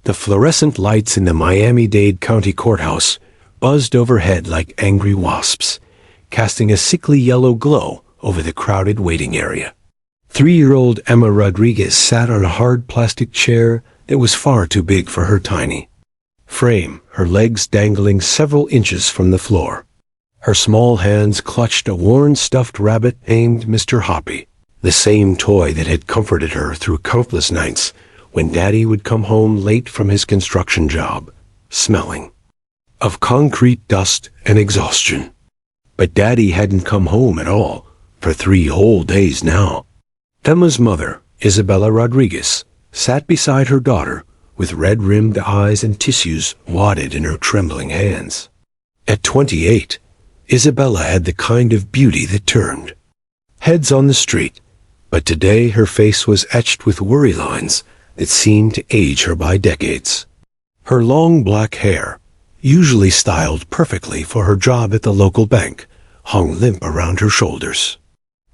The fluorescent lights in the Miami-Dade County Courthouse buzzed overhead like angry wasps, casting a sickly yellow glow over the crowded waiting area. 3-year-old Emma Rodriguez sat on a hard plastic chair that was far too big for her tiny frame, her legs dangling several inches from the floor. Her small hands clutched a worn stuffed rabbit named Mr. Hoppy, the same toy that had comforted her through countless nights when Daddy would come home late from his construction job, smelling of concrete dust and exhaustion. But Daddy hadn't come home at all for 3 whole days now. Emma's mother, Isabella Rodriguez, sat beside her daughter with red-rimmed eyes and tissues wadded in her trembling hands. At 28, Isabella had the kind of beauty that turned heads on the street, but today her face was etched with worry lines that seemed to age her by decades. Her long black hair, usually styled perfectly for her job at the local bank, hung limp around her shoulders.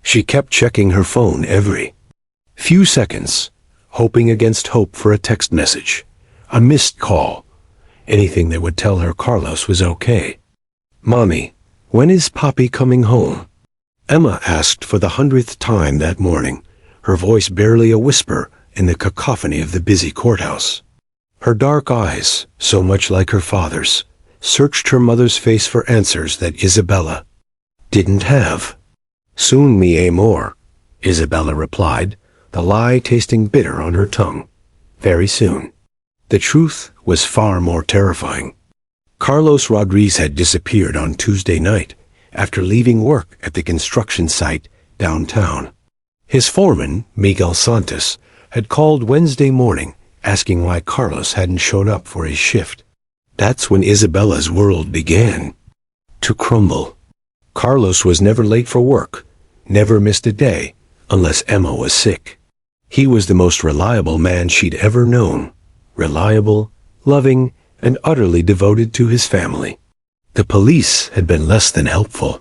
She kept checking her phone every few seconds, hoping against hope for a text message, a missed call, anything that would tell her Carlos was okay. "Mommy, when is Poppy coming home?" Emma asked for the 100th time that morning, her voice barely a whisper in the cacophony of the busy courthouse. Her dark eyes, so much like her father's, searched her mother's face for answers that Isabella didn't have. "Soon, mi amor," Isabella replied, the lie tasting bitter on her tongue. Very soon. The truth was far more terrifying. Carlos Rodriguez had disappeared on Tuesday night after leaving work at the construction site downtown. His foreman, Miguel Santos, had called Wednesday morning asking why Carlos hadn't shown up for his shift. That's when Isabella's world began to crumble. Carlos was never late for work, never missed a day, unless Emma was sick. He was the most reliable man she'd ever known. Reliable, loving, and utterly devoted to his family. The police had been less than helpful.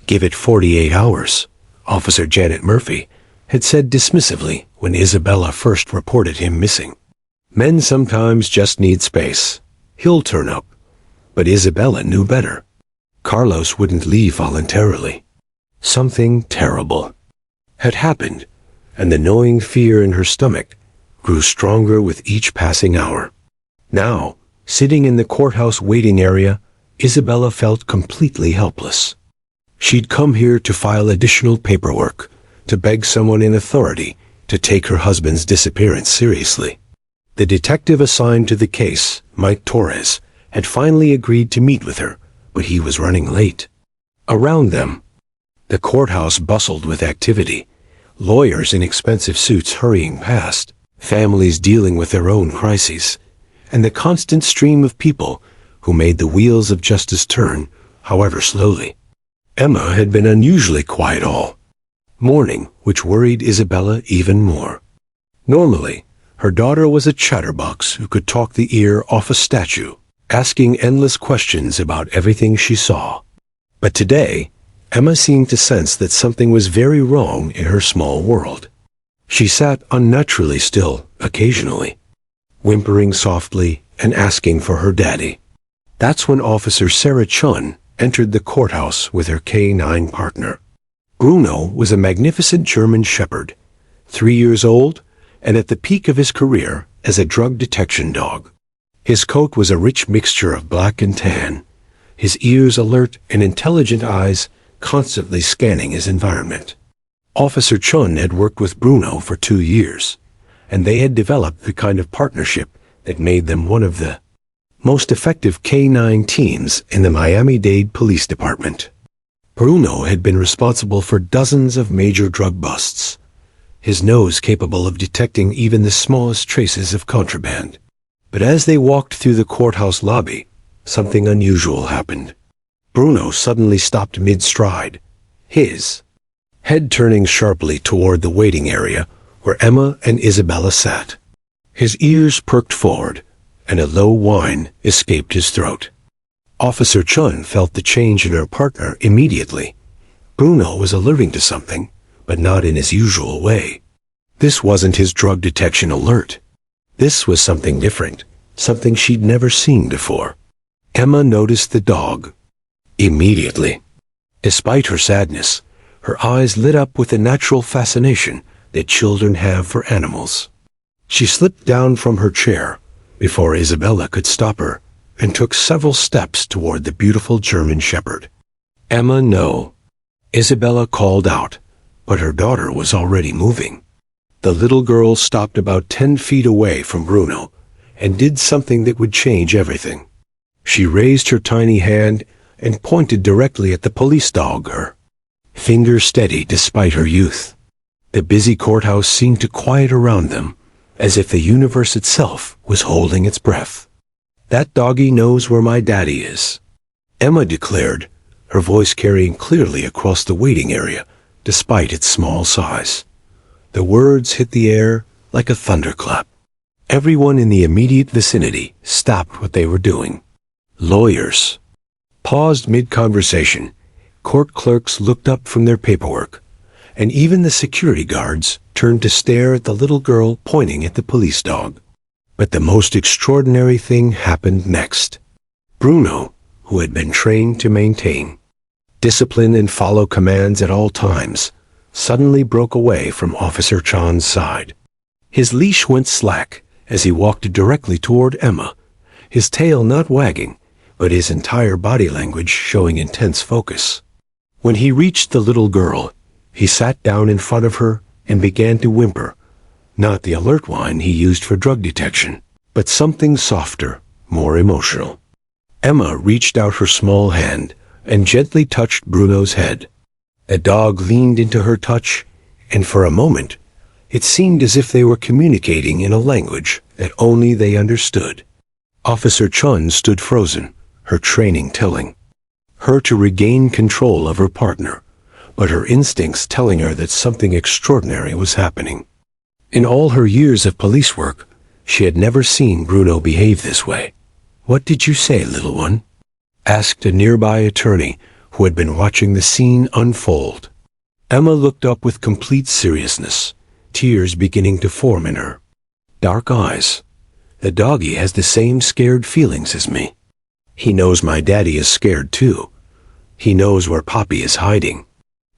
"Give it 48 hours, Officer Janet Murphy had said dismissively when Isabella first reported him missing. "Men sometimes just need space. He'll turn up." But Isabella knew better. Carlos wouldn't leave voluntarily. Something terrible had happened, and the gnawing fear in her stomach grew stronger with each passing hour. Now, sitting in the courthouse waiting area, Isabella felt completely helpless. She'd come here to file additional paperwork, to beg someone in authority to take her husband's disappearance seriously. The detective assigned to the case, Mike Torres, had finally agreed to meet with her, but he was running late. Around them, the courthouse bustled with activity, lawyers in expensive suits hurrying past, families dealing with their own crises, and the constant stream of people who made the wheels of justice turn, however slowly. Emma had been unusually quiet all morning, which worried Isabella even more. Normally, her daughter was a chatterbox who could talk the ear off a statue, asking endless questions about everything she saw. But today, Emma seemed to sense that something was very wrong in her small world. She sat unnaturally still, occasionally, whimpering softly and asking for her daddy. That's when Officer Sarah Chun entered the courthouse with her K-9 partner. Bruno was a magnificent German shepherd, 3 years old, and at the peak of his career as a drug detection dog. His coat was a rich mixture of black and tan, his ears alert and intelligent eyes constantly scanning his environment. Officer Chun had worked with Bruno for 2 years, and they had developed the kind of partnership that made them one of the most effective K-9 teams in the Miami-Dade Police Department. Bruno had been responsible for dozens of major drug busts, his nose capable of detecting even the smallest traces of contraband. But as they walked through the courthouse lobby, something unusual happened. Bruno suddenly stopped mid-stride, his head turning sharply toward the waiting area where Emma and Isabella sat. His ears perked forward, and a low whine escaped his throat. Officer Chun felt the change in her partner immediately. Bruno was alerting to something, but not in his usual way. This wasn't his drug detection alert. This was something different, something she'd never seen before. Emma noticed the dog. Immediately. Despite her sadness, her eyes lit up with the natural fascination that children have for animals. She slipped down from her chair before Isabella could stop her and took several steps toward the beautiful German Shepherd. "Emma, no," Isabella called out, but her daughter was already moving. The little girl stopped about 10 feet away from Bruno and did something that would change everything. She raised her tiny hand and pointed directly at the police dog, her finger steady despite her youth. The busy courthouse seemed to quiet around them, as if the universe itself was holding its breath. "That doggy knows where my daddy is," Emma declared, her voice carrying clearly across the waiting area, despite its small size. The words hit the air like a thunderclap. Everyone in the immediate vicinity stopped what they were doing. Lawyers paused mid-conversation, court clerks looked up from their paperwork, and even the security guards turned to stare at the little girl pointing at the police dog. But the most extraordinary thing happened next. Bruno, who had been trained to maintain discipline and follow commands at all times, suddenly broke away from Officer Chan's side. His leash went slack as he walked directly toward Emma, his tail not wagging, but his entire body language showing intense focus. When he reached the little girl, he sat down in front of her and began to whimper, not the alert whine he used for drug detection, but something softer, more emotional. Emma reached out her small hand and gently touched Bruno's head. The dog leaned into her touch, and for a moment, it seemed as if they were communicating in a language that only they understood. Officer Chun stood frozen, her training telling her to regain control of her partner, but her instincts telling her that something extraordinary was happening. In all her years of police work, she had never seen Bruno behave this way. "What did you say, little one?" asked a nearby attorney who had been watching the scene unfold. Emma looked up with complete seriousness, tears beginning to form in her dark eyes. "The doggy has the same scared feelings as me. He knows my daddy is scared too. He knows where Poppy is hiding."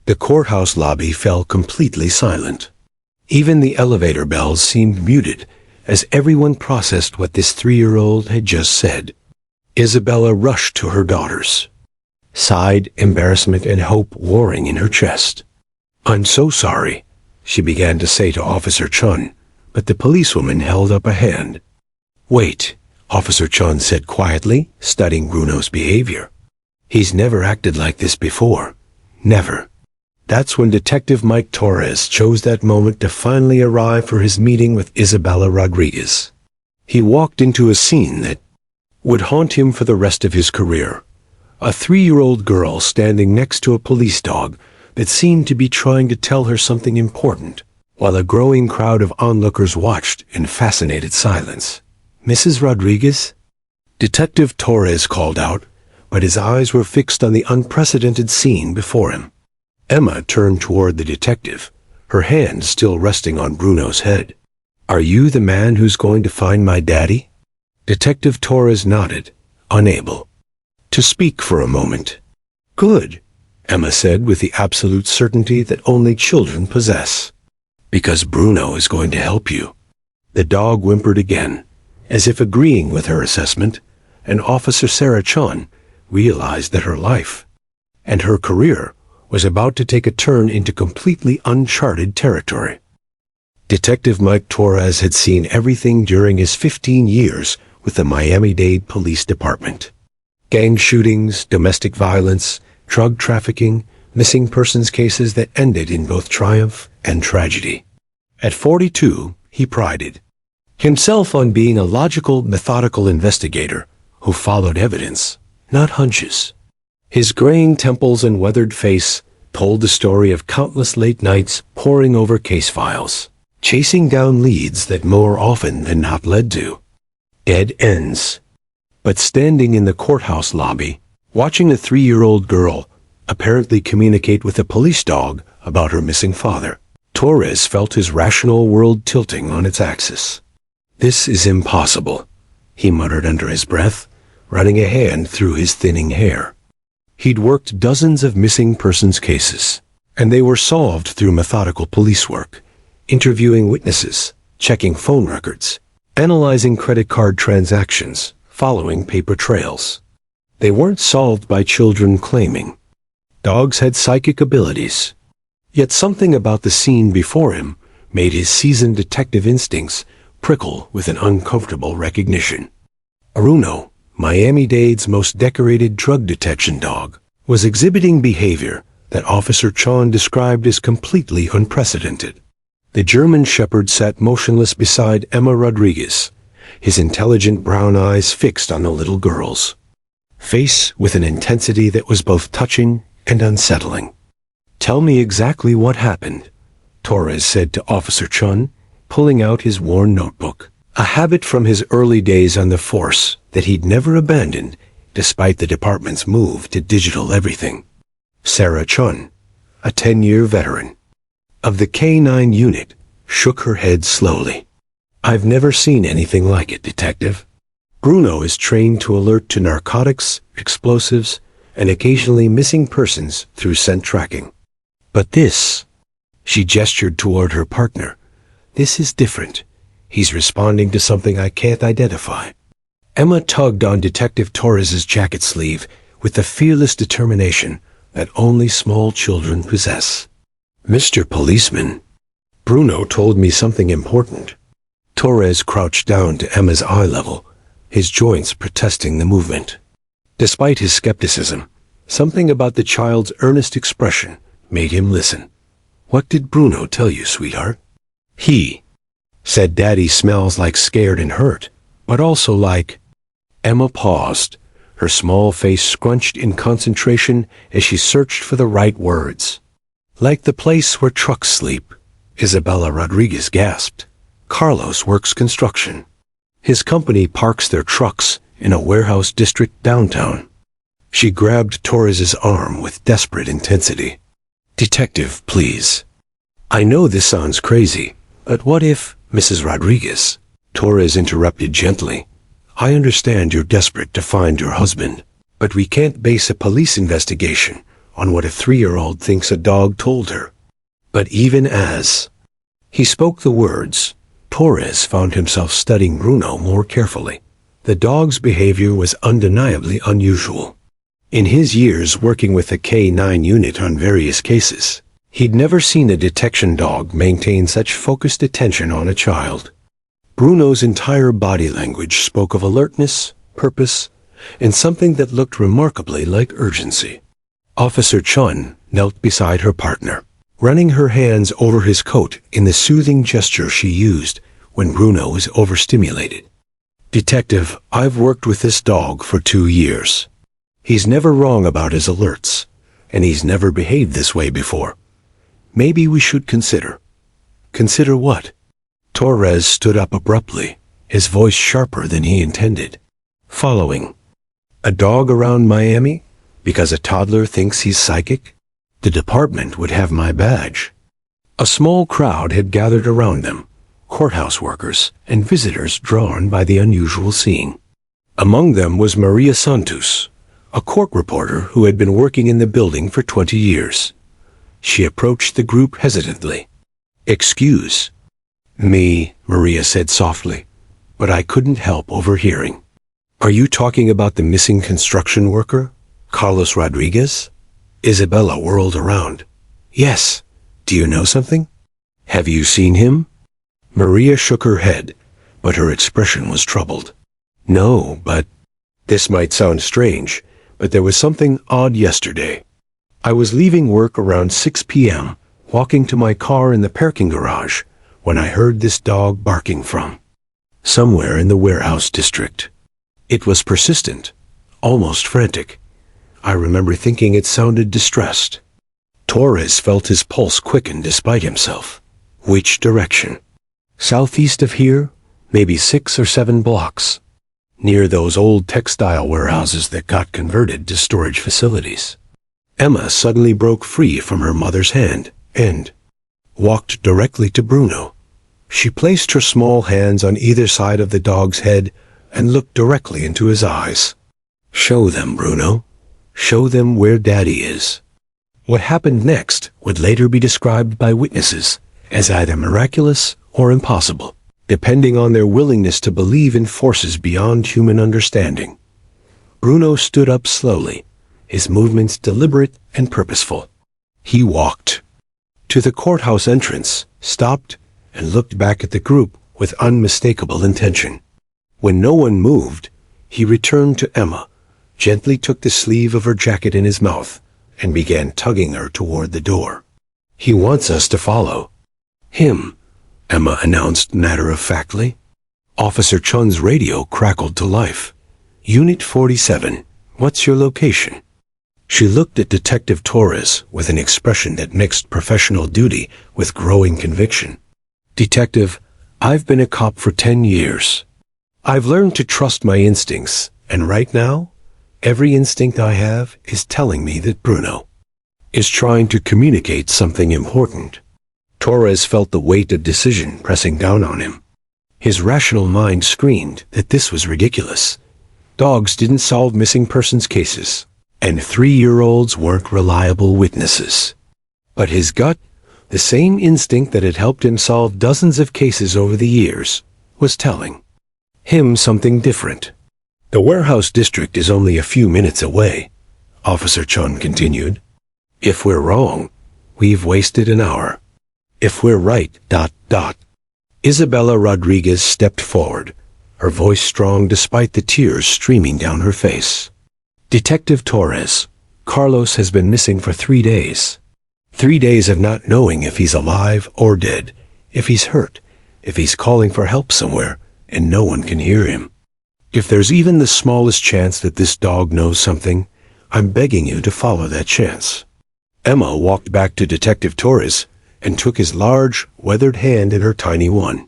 The courthouse lobby fell completely silent. Even the elevator bells seemed muted as everyone processed what this 3-year-old had just said. Isabella rushed to her daughters, sighed, embarrassment and hope warring in her chest. "I'm so sorry," she began to say to Officer Chun, but the policewoman held up a hand. "Wait," Officer Chun said quietly, studying Bruno's behavior. "He's never acted like this before. Never." That's when Detective Mike Torres chose that moment to finally arrive for his meeting with Isabella Rodriguez. He walked into a scene that would haunt him for the rest of his career. A 3-year-old girl standing next to a police dog that seemed to be trying to tell her something important, while a growing crowd of onlookers watched in fascinated silence. "Mrs. Rodriguez?" Detective Torres called out, but his eyes were fixed on the unprecedented scene before him. Emma turned toward the detective, her hand still resting on Bruno's head. "Are you the man who's going to find my daddy?" Detective Torres nodded, unable to speak for a moment. "Good," Emma said with the absolute certainty that only children possess. "Because Bruno is going to help you." The dog whimpered again, as if agreeing with her assessment, and Officer Sarah Chun realized that her life and her career was about to take a turn into completely uncharted territory. Detective Mike Torres had seen everything during his 15 years with the Miami-Dade Police Department. Gang shootings, domestic violence, drug trafficking, missing persons cases that ended in both triumph and tragedy. At 42, he prided himself on being a logical, methodical investigator who followed evidence, not hunches. His graying temples and weathered face told the story of countless late nights poring over case files, chasing down leads that more often than not led to dead ends. But standing in the courthouse lobby, watching a 3-year-old girl apparently communicate with a police dog about her missing father, Torres felt his rational world tilting on its axis. "This is impossible," he muttered under his breath, running a hand through his thinning hair. He'd worked dozens of missing persons cases, and they were solved through methodical police work, interviewing witnesses, checking phone records, analyzing credit card transactions, following paper trails. They weren't solved by children claiming. Dogs had psychic abilities. Yet something about the scene before him made his seasoned detective instincts prickle with an uncomfortable recognition. Bruno, Miami-Dade's most decorated drug detection dog, was exhibiting behavior that Officer Chon described as completely unprecedented. The German Shepherd sat motionless beside Emma Rodriguez, his intelligent brown eyes fixed on the little girl's face with an intensity that was both touching and unsettling. "Tell me exactly what happened," Torres said to Officer Chun, pulling out his worn notebook, a habit from his early days on the force that he'd never abandoned despite the department's move to digital everything. Sarah Chun, a 10-year veteran of the K-9 unit, shook her head slowly. "I've never seen anything like it, Detective. Bruno is trained to alert to narcotics, explosives, and occasionally missing persons through scent tracking. But this," she gestured toward her partner, "this is different. He's responding to something I can't identify." Emma tugged on Detective Torres's jacket sleeve with the fearless determination that only small children possess. "Mr. Policeman, Bruno told me something important." Torres crouched down to Emma's eye level, his joints protesting the movement. Despite his skepticism, something about the child's earnest expression made him listen. "What did Bruno tell you, sweetheart?" "He said Daddy smells like scared and hurt, but also like—" Emma paused, her small face scrunched in concentration as she searched for the right words. "Like the place where trucks sleep," Isabella Rodriguez gasped. "Carlos works construction. His company parks their trucks in a warehouse district downtown." She grabbed Torres's arm with desperate intensity. "Detective, please. I know this sounds crazy, but what if, Mrs. Rodriguez?" Torres interrupted gently. "I understand you're desperate to find your husband, but we can't base a police investigation on what a 3-year-old thinks a dog told her." But even as he spoke the words, Torres found himself studying Bruno more carefully. The dog's behavior was undeniably unusual. In his years working with the K-9 unit on various cases, he'd never seen a detection dog maintain such focused attention on a child. Bruno's entire body language spoke of alertness, purpose, and something that looked remarkably like urgency. Officer Chun knelt beside her partner, running her hands over his coat in the soothing gesture she used when Bruno was overstimulated. "Detective, I've worked with this dog for 2 years. He's never wrong about his alerts, and he's never behaved this way before. Maybe we should consider." "Consider what?" Torres stood up abruptly, his voice sharper than he intended. "Following a dog around Miami because a toddler thinks he's psychic? The department would have my badge." A small crowd had gathered around them, courthouse workers and visitors drawn by the unusual scene. Among them was Maria Santos, a court reporter who had been working in the building for 20 years. She approached the group hesitantly. "Excuse me," Maria said softly, but I couldn't help overhearing. "Are you talking about the missing construction worker, Carlos Rodriguez?" Isabella whirled around. "Yes. Do you know something? Have you seen him?" Maria shook her head, but her expression was troubled. "No, but—" "This might sound strange, but there was something odd yesterday. I was leaving work around 6 p.m., walking to my car in the parking garage, when I heard this dog barking from somewhere in the warehouse district. It was persistent, almost frantic. I remember thinking it sounded distressed." Torres felt his pulse quicken despite himself. "Which direction?" "Southeast of here, maybe 6 or 7 blocks. Near those old textile warehouses that got converted to storage facilities." Emma suddenly broke free from her mother's hand and walked directly to Bruno. She placed her small hands on either side of the dog's head, and looked directly into his eyes. "Show them, Bruno. Show them where Daddy is." What happened next would later be described by witnesses as either miraculous or impossible, depending on their willingness to believe in forces beyond human understanding. Bruno stood up slowly, his movements deliberate and purposeful. He walked to the courthouse entrance, stopped, and looked back at the group with unmistakable intention. When no one moved, he returned to Emma, gently took the sleeve of her jacket in his mouth, and began tugging her toward the door. "He wants us to follow him," Emma announced matter-of-factly. Officer Chun's radio crackled to life. "Unit 47, what's your location?" She looked at Detective Torres with an expression that mixed professional duty with growing conviction. "Detective, I've been a cop for 10 years. I've learned to trust my instincts, and right now, every instinct I have is telling me that Bruno is trying to communicate something important." Torres felt the weight of decision pressing down on him. His rational mind screamed that this was ridiculous. Dogs didn't solve missing persons cases, and 3-year-olds weren't reliable witnesses. But his gut, the same instinct that had helped him solve dozens of cases over the years, was telling him something different. "The warehouse district is only a few minutes away," Officer Chun continued. "If we're wrong, we've wasted an hour. If we're right, ... Isabella Rodriguez stepped forward, her voice strong despite the tears streaming down her face. "Detective Torres, Carlos has been missing for 3 days. 3 days of not knowing if he's alive or dead, if he's hurt, if he's calling for help somewhere, and no one can hear him. If there's even the smallest chance that this dog knows something, I'm begging you to follow that chance." Emma walked back to Detective Torres and took his large, weathered hand in her tiny one.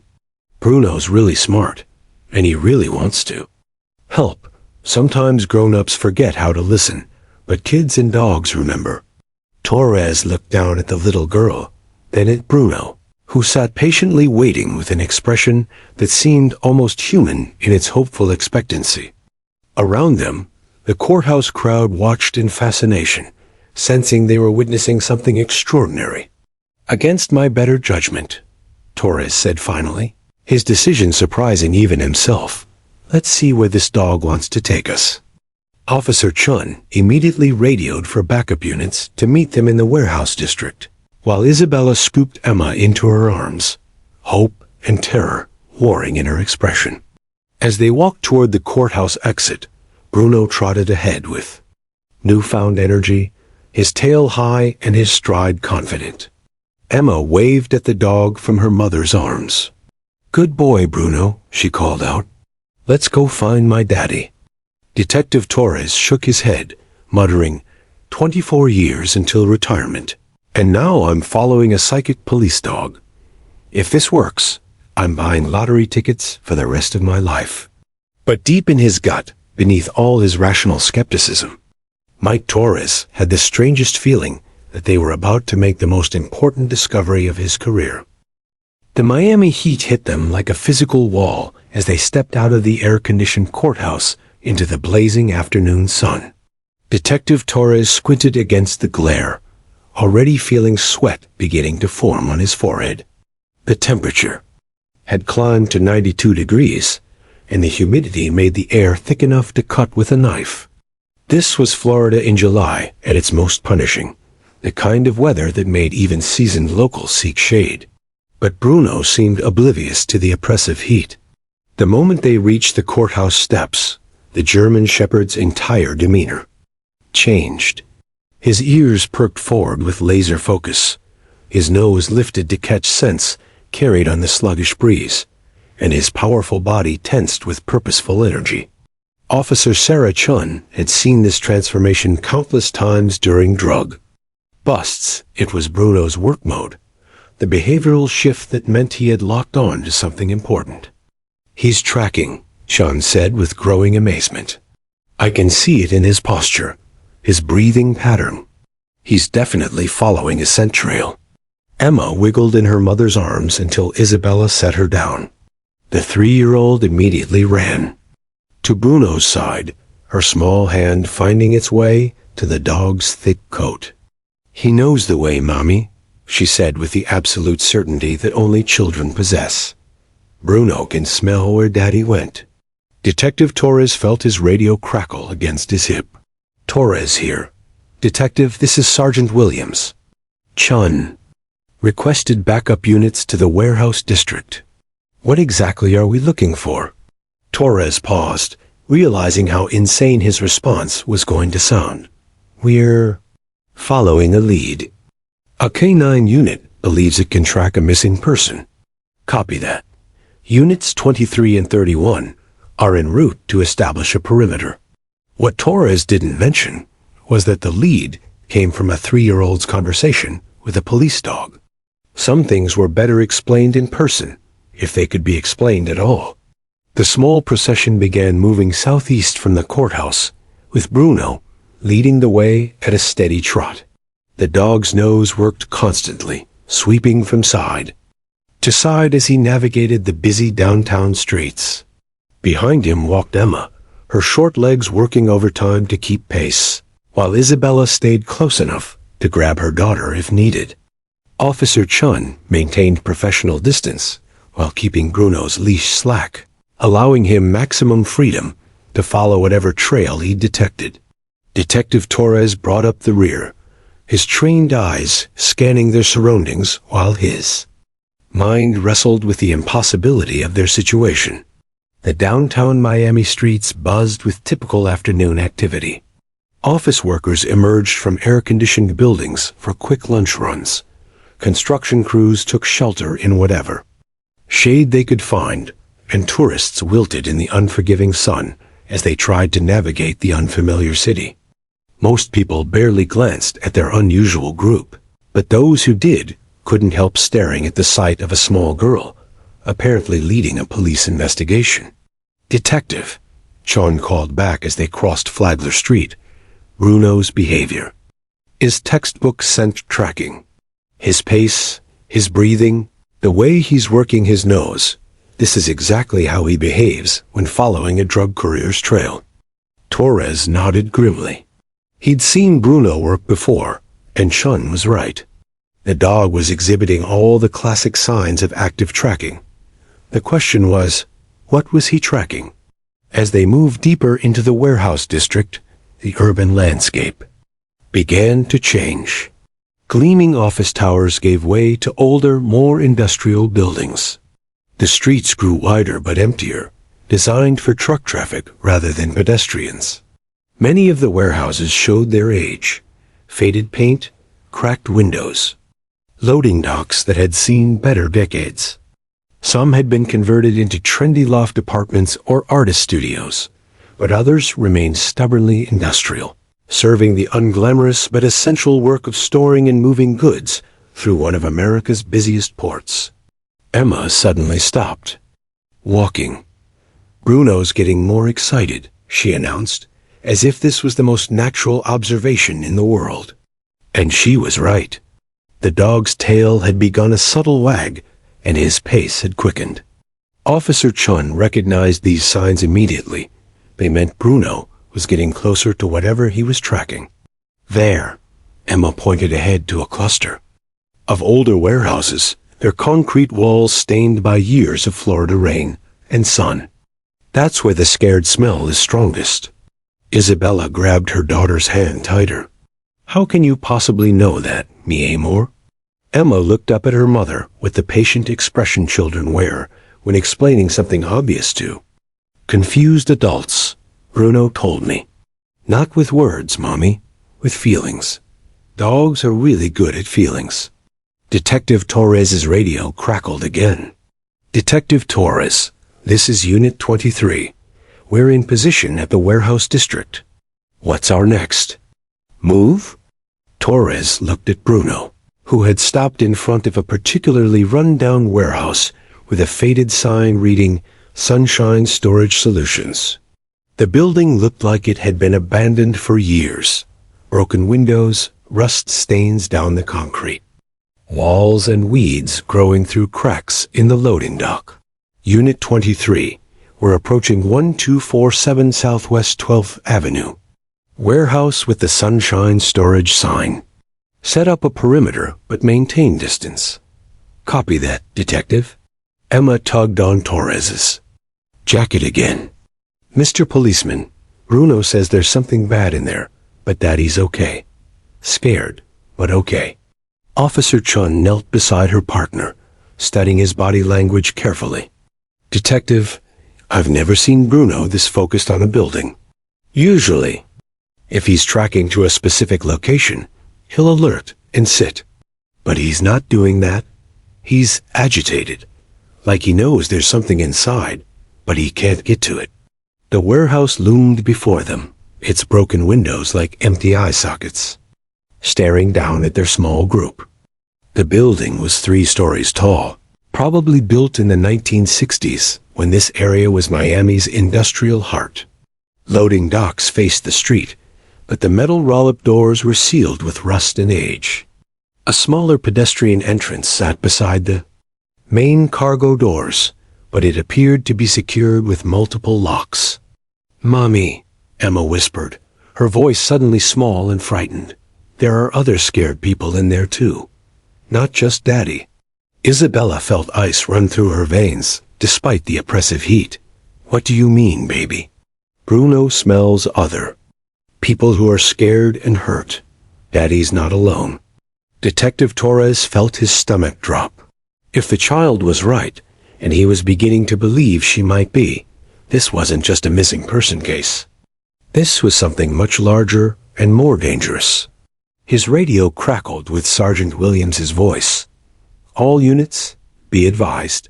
"Bruno's really smart, and he really wants to help. Sometimes grown-ups forget how to listen, but kids and dogs remember." Torres looked down at the little girl, then at Bruno, who sat patiently waiting with an expression that seemed almost human in its hopeful expectancy. Around them, the courthouse crowd watched in fascination, sensing they were witnessing something extraordinary. "Against my better judgment," Torres said finally, his decision surprising even himself. "Let's see where this dog wants to take us." Officer Chun immediately radioed for backup units to meet them in the warehouse district, while Isabella scooped Emma into her arms, hope and terror warring in her expression. As they walked toward the courthouse exit, Bruno trotted ahead with newfound energy, his tail high and his stride confident. Emma waved at the dog from her mother's arms. "Good boy, Bruno," she called out. "Let's go find my daddy." Detective Torres shook his head, muttering, 24 years until retirement, and now I'm following a psychic police dog. If this works, I'm buying lottery tickets for the rest of my life." But deep in his gut, beneath all his rational skepticism, Mike Torres had the strangest feeling that they were about to make the most important discovery of his career. The Miami heat hit them like a physical wall as they stepped out of the air-conditioned courthouse into the blazing afternoon sun. Detective Torres squinted against the glare, already feeling sweat beginning to form on his forehead. The temperature had climbed to 92 degrees, and the humidity made the air thick enough to cut with a knife. This was Florida in July at its most punishing, the kind of weather that made even seasoned locals seek shade. But Bruno seemed oblivious to the oppressive heat. The moment they reached the courthouse steps, the German shepherd's entire demeanor changed. His ears perked forward with laser focus, his nose lifted to catch scents carried on the sluggish breeze, and his powerful body tensed with purposeful energy. Officer Sarah Chun had seen this transformation countless times during drug busts. It was Bruno's work mode, the behavioral shift that meant he had locked on to something important. "He's tracking," Chun said with growing amazement. "I can see it in his posture, his breathing pattern. He's definitely following a scent trail." Emma wiggled in her mother's arms until Isabella set her down. The 3-year-old immediately ran. to Bruno's side, her small hand finding its way to the dog's thick coat. "He knows the way, Mommy," she said with the absolute certainty that only children possess. "Bruno can smell where Daddy went." Detective Torres felt his radio crackle against his hip. "Torres here. Detective, this is Sergeant Williams. Chun requested backup units to the warehouse district. What exactly are we looking for?" Torres paused, realizing how insane his response was going to sound. "We're following a lead. A K-9 unit believes it can track a missing person." "Copy that. Units 23 and 31 are en route to establish a perimeter." What Torres didn't mention was that the lead came from a 3-year-old's conversation with a police dog. Some things were better explained in person, if they could be explained at all. The small procession began moving southeast from the courthouse, with Bruno leading the way at a steady trot. The dog's nose worked constantly, sweeping from side to side as he navigated the busy downtown streets. Behind him walked Emma, her short legs working overtime to keep pace, while Isabella stayed close enough to grab her daughter if needed. Officer Chun maintained professional distance while keeping Bruno's leash slack, allowing him maximum freedom to follow whatever trail he detected. Detective Torres brought up the rear, his trained eyes scanning their surroundings while his mind wrestled with the impossibility of their situation. The downtown Miami streets buzzed with typical afternoon activity. Office workers emerged from air-conditioned buildings for quick lunch runs. Construction crews took shelter in whatever shade they could find, and tourists wilted in the unforgiving sun as they tried to navigate the unfamiliar city. Most people barely glanced at their unusual group, but those who did couldn't help staring at the sight of a small girl, apparently leading a police investigation. "Detective," Chun called back as they crossed Flagler Street, "Bruno's behavior is textbook scent tracking. His pace, his breathing, the way he's working his nose. This is exactly how he behaves when following a drug courier's trail." Torres nodded grimly. He'd seen Bruno work before, and Chun was right. The dog was exhibiting all the classic signs of active tracking. The question was, what was he tracking? As they moved deeper into the warehouse district, the urban landscape began to change. Gleaming office towers gave way to older, more industrial buildings. The streets grew wider but emptier, designed for truck traffic rather than pedestrians. Many of the warehouses showed their age: faded paint, cracked windows, loading docks that had seen better decades. Some had been converted into trendy loft apartments or artist studios, but others remained stubbornly industrial, serving the unglamorous but essential work of storing and moving goods through one of America's busiest ports. Emma suddenly stopped, walking. "Bruno's getting more excited," she announced, as if this was the most natural observation in the world. And she was right. The dog's tail had begun a subtle wag, and his pace had quickened. Officer Chun recognized these signs immediately. They meant Bruno was getting closer to whatever he was tracking. There, Emma pointed ahead to a cluster of older warehouses, their concrete walls stained by years of Florida rain and sun. "That's where the scared smell is strongest." Isabella grabbed her daughter's hand tighter. "How can you possibly know that, mi amor?" Emma looked up at her mother with the patient expression children wear when explaining something obvious to confused adults. "Bruno told me. Not with words, Mommy, with feelings. Dogs are really good at feelings." Detective Torres's radio crackled again. "Detective Torres, this is Unit 23. We're in position at the warehouse district. What's our next move?" Torres looked at Bruno, who had stopped in front of a particularly run-down warehouse with a faded sign reading Sunshine Storage Solutions. The building looked like it had been abandoned for years. Broken windows, rust stains down the concrete, walls and weeds growing through cracks in the loading dock. "Unit 23, We're approaching 1247 Southwest 12th Avenue. Warehouse with the Sunshine Storage sign. Set up a perimeter, but maintain distance. Copy that, Detective. Emma tugged on Torres's jacket again. Mr. Policeman, Bruno says there's something bad in there, but Daddy's okay. Scared, but okay. Officer Chun knelt beside her partner, studying his body language carefully. Detective, I've never seen Bruno this focused on a building. Usually, if he's tracking to a specific location, he'll alert and sit. But he's not doing that. He's agitated, like he knows there's something inside, but he can't get to it. The warehouse loomed before them, its broken windows like empty eye sockets, staring down at their small group. The building was 3 stories tall, probably built in the 1960s, when this area was Miami's industrial heart. Loading docks faced the street, but the metal roll-up doors were sealed with rust and age. A smaller pedestrian entrance sat beside the main cargo doors, but it appeared to be secured with multiple locks. "Mommy," Emma whispered, her voice suddenly small and frightened. "There are other scared people in there too. Not just Daddy." Isabella felt ice run through her veins, despite the oppressive heat. "What do you mean, baby?" "Bruno smells other. People who are scared and hurt. Daddy's not alone." Detective Torres felt his stomach drop. If the child was right, and he was beginning to believe she might be, this wasn't just a missing person case. This was something much larger and more dangerous. His radio crackled with Sergeant Williams's voice. "All units, be advised.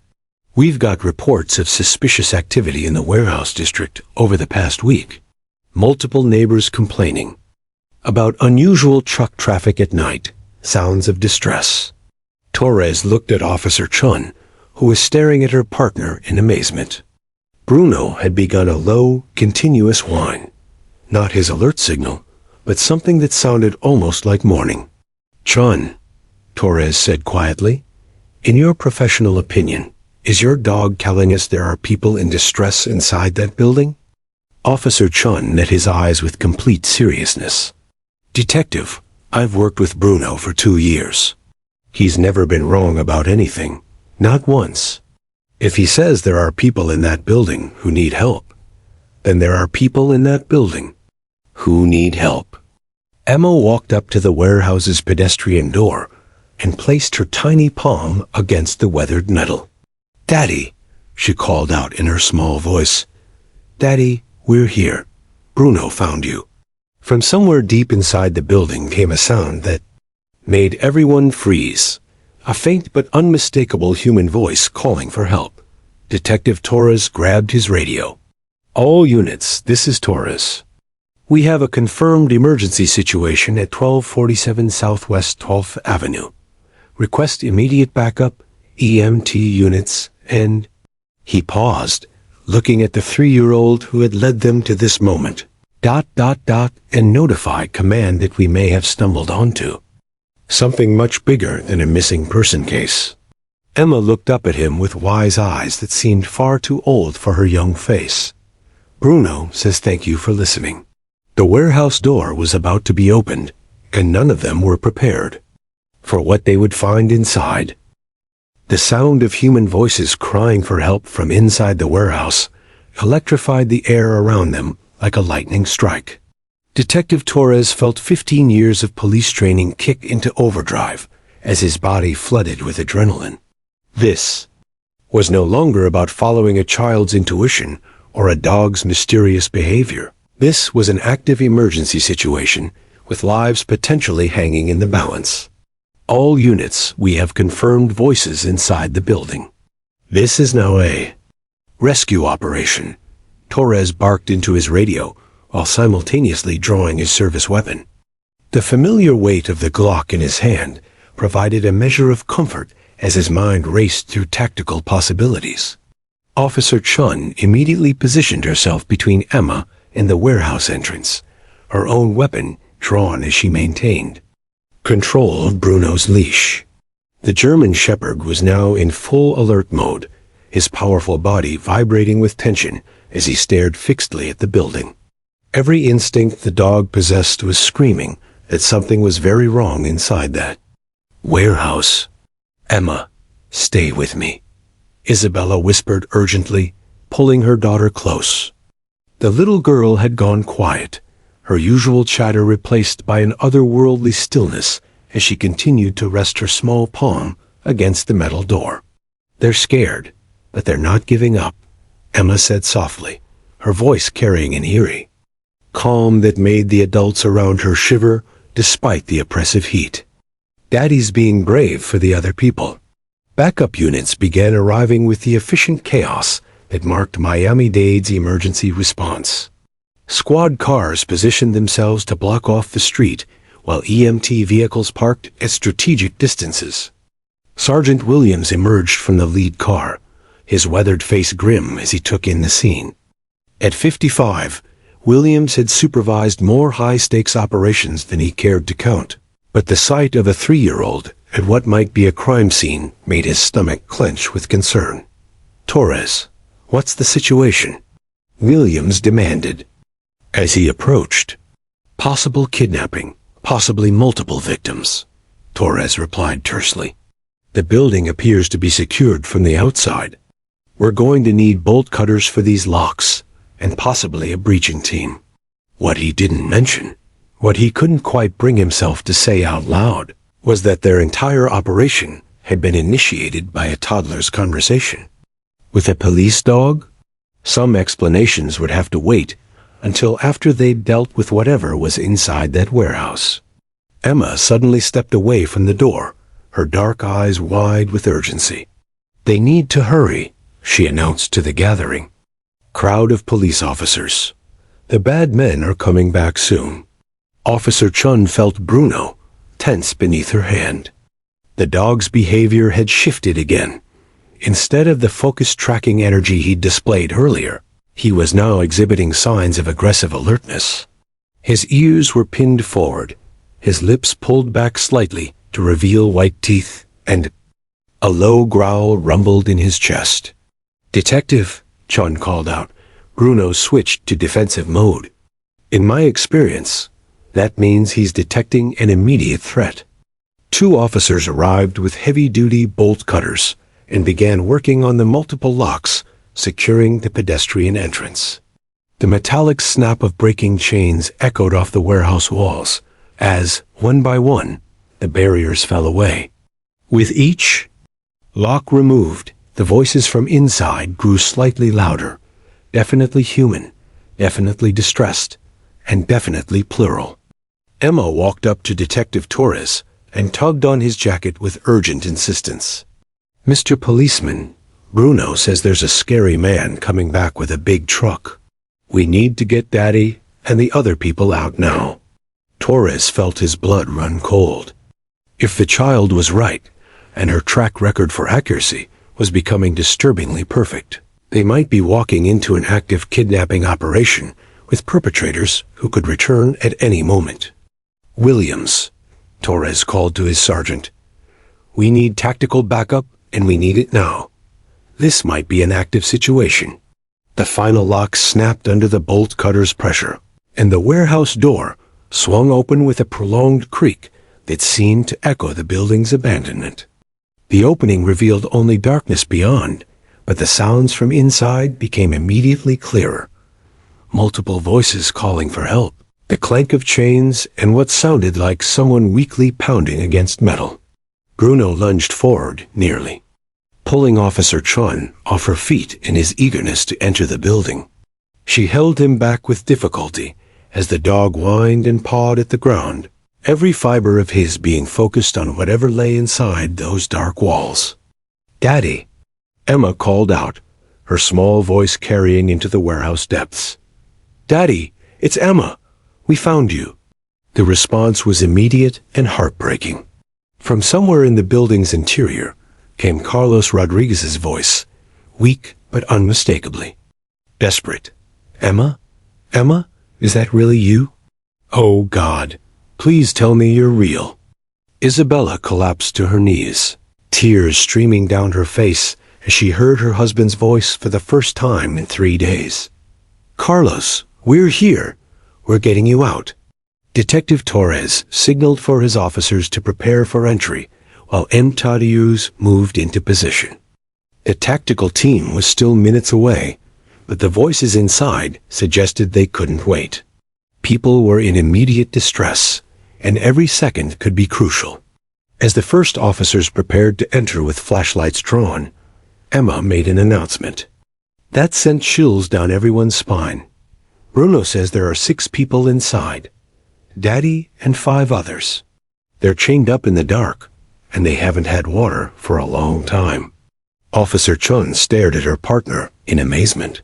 We've got reports of suspicious activity in the warehouse district over the past week. Multiple neighbors complaining about unusual truck traffic at night, sounds of distress." Torres looked at Officer Chun, who was staring at her partner in amazement. Bruno had begun a low, continuous whine. Not his alert signal, but something that sounded almost like mourning. "Chun," Torres said quietly, "in your professional opinion, is your dog telling us there are people in distress inside that building?" Officer Chun met his eyes with complete seriousness. "Detective, I've worked with Bruno for 2 years. He's never been wrong about anything, not once. If he says there are people in that building who need help, then there are people in that building who need help." Emma walked up to the warehouse's pedestrian door and placed her tiny palm against the weathered metal. "Daddy," she called out in her small voice. "Daddy, we're here. Bruno found you." From somewhere deep inside the building came a sound that made everyone freeze. A faint but unmistakable human voice calling for help. Detective Torres grabbed his radio. "All units, this is Torres. We have a confirmed emergency situation at 1247 Southwest 12th Avenue. Request immediate backup, EMT units, and..." He paused, looking at the 3-year-old who had led them to this moment. ... and notify command that we may have stumbled onto something much bigger than a missing person case. Emma looked up at him with wise eyes that seemed far too old for her young face. "Bruno says thank you for listening." The warehouse door was about to be opened, and none of them were prepared for what they would find inside. The sound of human voices crying for help from inside the warehouse electrified the air around them like a lightning strike. Detective Torres felt 15 years of police training kick into overdrive as his body flooded with adrenaline. This was no longer about following a child's intuition or a dog's mysterious behavior. This was an active emergency situation with lives potentially hanging in the balance. "All units, we have confirmed voices inside the building. This is now a rescue operation." Torres barked into his radio while simultaneously drawing his service weapon. The familiar weight of the Glock in his hand provided a measure of comfort as his mind raced through tactical possibilities. Officer Chun immediately positioned herself between Emma and the warehouse entrance, her own weapon drawn as she maintained control of Bruno's leash. The German Shepherd was now in full alert mode, his powerful body vibrating with tension as he stared fixedly at the building. Every instinct the dog possessed was screaming that something was very wrong inside that warehouse. "Emma, stay with me," Isabella whispered urgently, pulling her daughter close. The little girl had gone quiet, her usual chatter replaced by an otherworldly stillness as she continued to rest her small palm against the metal door. "They're scared, but they're not giving up," Emma said softly, her voice carrying an eerie calm that made the adults around her shiver despite the oppressive heat. "Daddy's being brave for the other people." Backup units began arriving with the efficient chaos that marked Miami-Dade's emergency response. Squad cars positioned themselves to block off the street, while EMT vehicles parked at strategic distances. Sergeant Williams emerged from the lead car, his weathered face grim as he took in the scene. At 55, Williams had supervised more high-stakes operations than he cared to count, but the sight of a 3-year-old at what might be a crime scene made his stomach clench with concern. "Torres, what's the situation?" Williams demanded. As he approached, "Possible kidnapping, possibly multiple victims," Torres replied tersely. "The building appears to be secured from the outside. We're going to need bolt cutters for these locks, and possibly a breaching team." What he didn't mention, what he couldn't quite bring himself to say out loud, was that their entire operation had been initiated by a toddler's conversation. With a police dog? Some explanations would have to wait until after they'd dealt with whatever was inside that warehouse. Emma suddenly stepped away from the door, her dark eyes wide with urgency. "They need to hurry," she announced to the gathering crowd of police officers. "The bad men are coming back soon." Officer Chun felt Bruno tense beneath her hand. The dog's behavior had shifted again. Instead of the focused tracking energy he'd displayed earlier, he was now exhibiting signs of aggressive alertness. His ears were pinned forward, his lips pulled back slightly to reveal white teeth, and a low growl rumbled in his chest. "Detective," Chun called out. Bruno switched to defensive mode. "In my experience, that means he's detecting an immediate threat." 2 officers arrived with heavy-duty bolt cutters and began working on the multiple locks securing the pedestrian entrance. The metallic snap of breaking chains echoed off the warehouse walls as, one by one, the barriers fell away. With each lock removed, the voices from inside grew slightly louder, definitely human, definitely distressed, and definitely plural. Emma walked up to Detective Torres and tugged on his jacket with urgent insistence. "Mr. Policeman, Bruno says there's a scary man coming back with a big truck. We need to get Daddy and the other people out now." Torres felt his blood run cold. If the child was right, and her track record for accuracy was becoming disturbingly perfect, they might be walking into an active kidnapping operation with perpetrators who could return at any moment. "Williams," Torres called to his sergeant, "we need tactical backup, and we need it now. This might be an active situation." The final lock snapped under the bolt cutter's pressure, and the warehouse door swung open with a prolonged creak that seemed to echo the building's abandonment. The opening revealed only darkness beyond, but the sounds from inside became immediately clearer. Multiple voices calling for help, the clank of chains, and what sounded like someone weakly pounding against metal. Bruno lunged forward, nearly pulling Officer Chun off her feet in his eagerness to enter the building. She held him back with difficulty as the dog whined and pawed at the ground, every fiber of his being focused on whatever lay inside those dark walls. "Daddy," Emma called out, her small voice carrying into the warehouse depths. "Daddy, it's Emma. We found you." The response was immediate and heartbreaking. From somewhere in the building's interior came Carlos Rodriguez's voice, weak but unmistakably desperate. "Emma? Emma? Is that really you? Oh, God, please tell me you're real." Isabella collapsed to her knees, tears streaming down her face as she heard her husband's voice for the first time in 3 days. "Carlos, we're here. We're getting you out." Detective Torres signaled for his officers to prepare for entry, while M. Tadeusz moved into position. The tactical team was still minutes away, but the voices inside suggested they couldn't wait. People were in immediate distress, and every second could be crucial. As the first officers prepared to enter with flashlights drawn, Emma made an announcement. That sent chills down everyone's spine. "Bruno says there are 6 people inside. Daddy and 5 others. They're chained up in the dark, and they haven't had water for a long time." Officer Chun stared at her partner in amazement.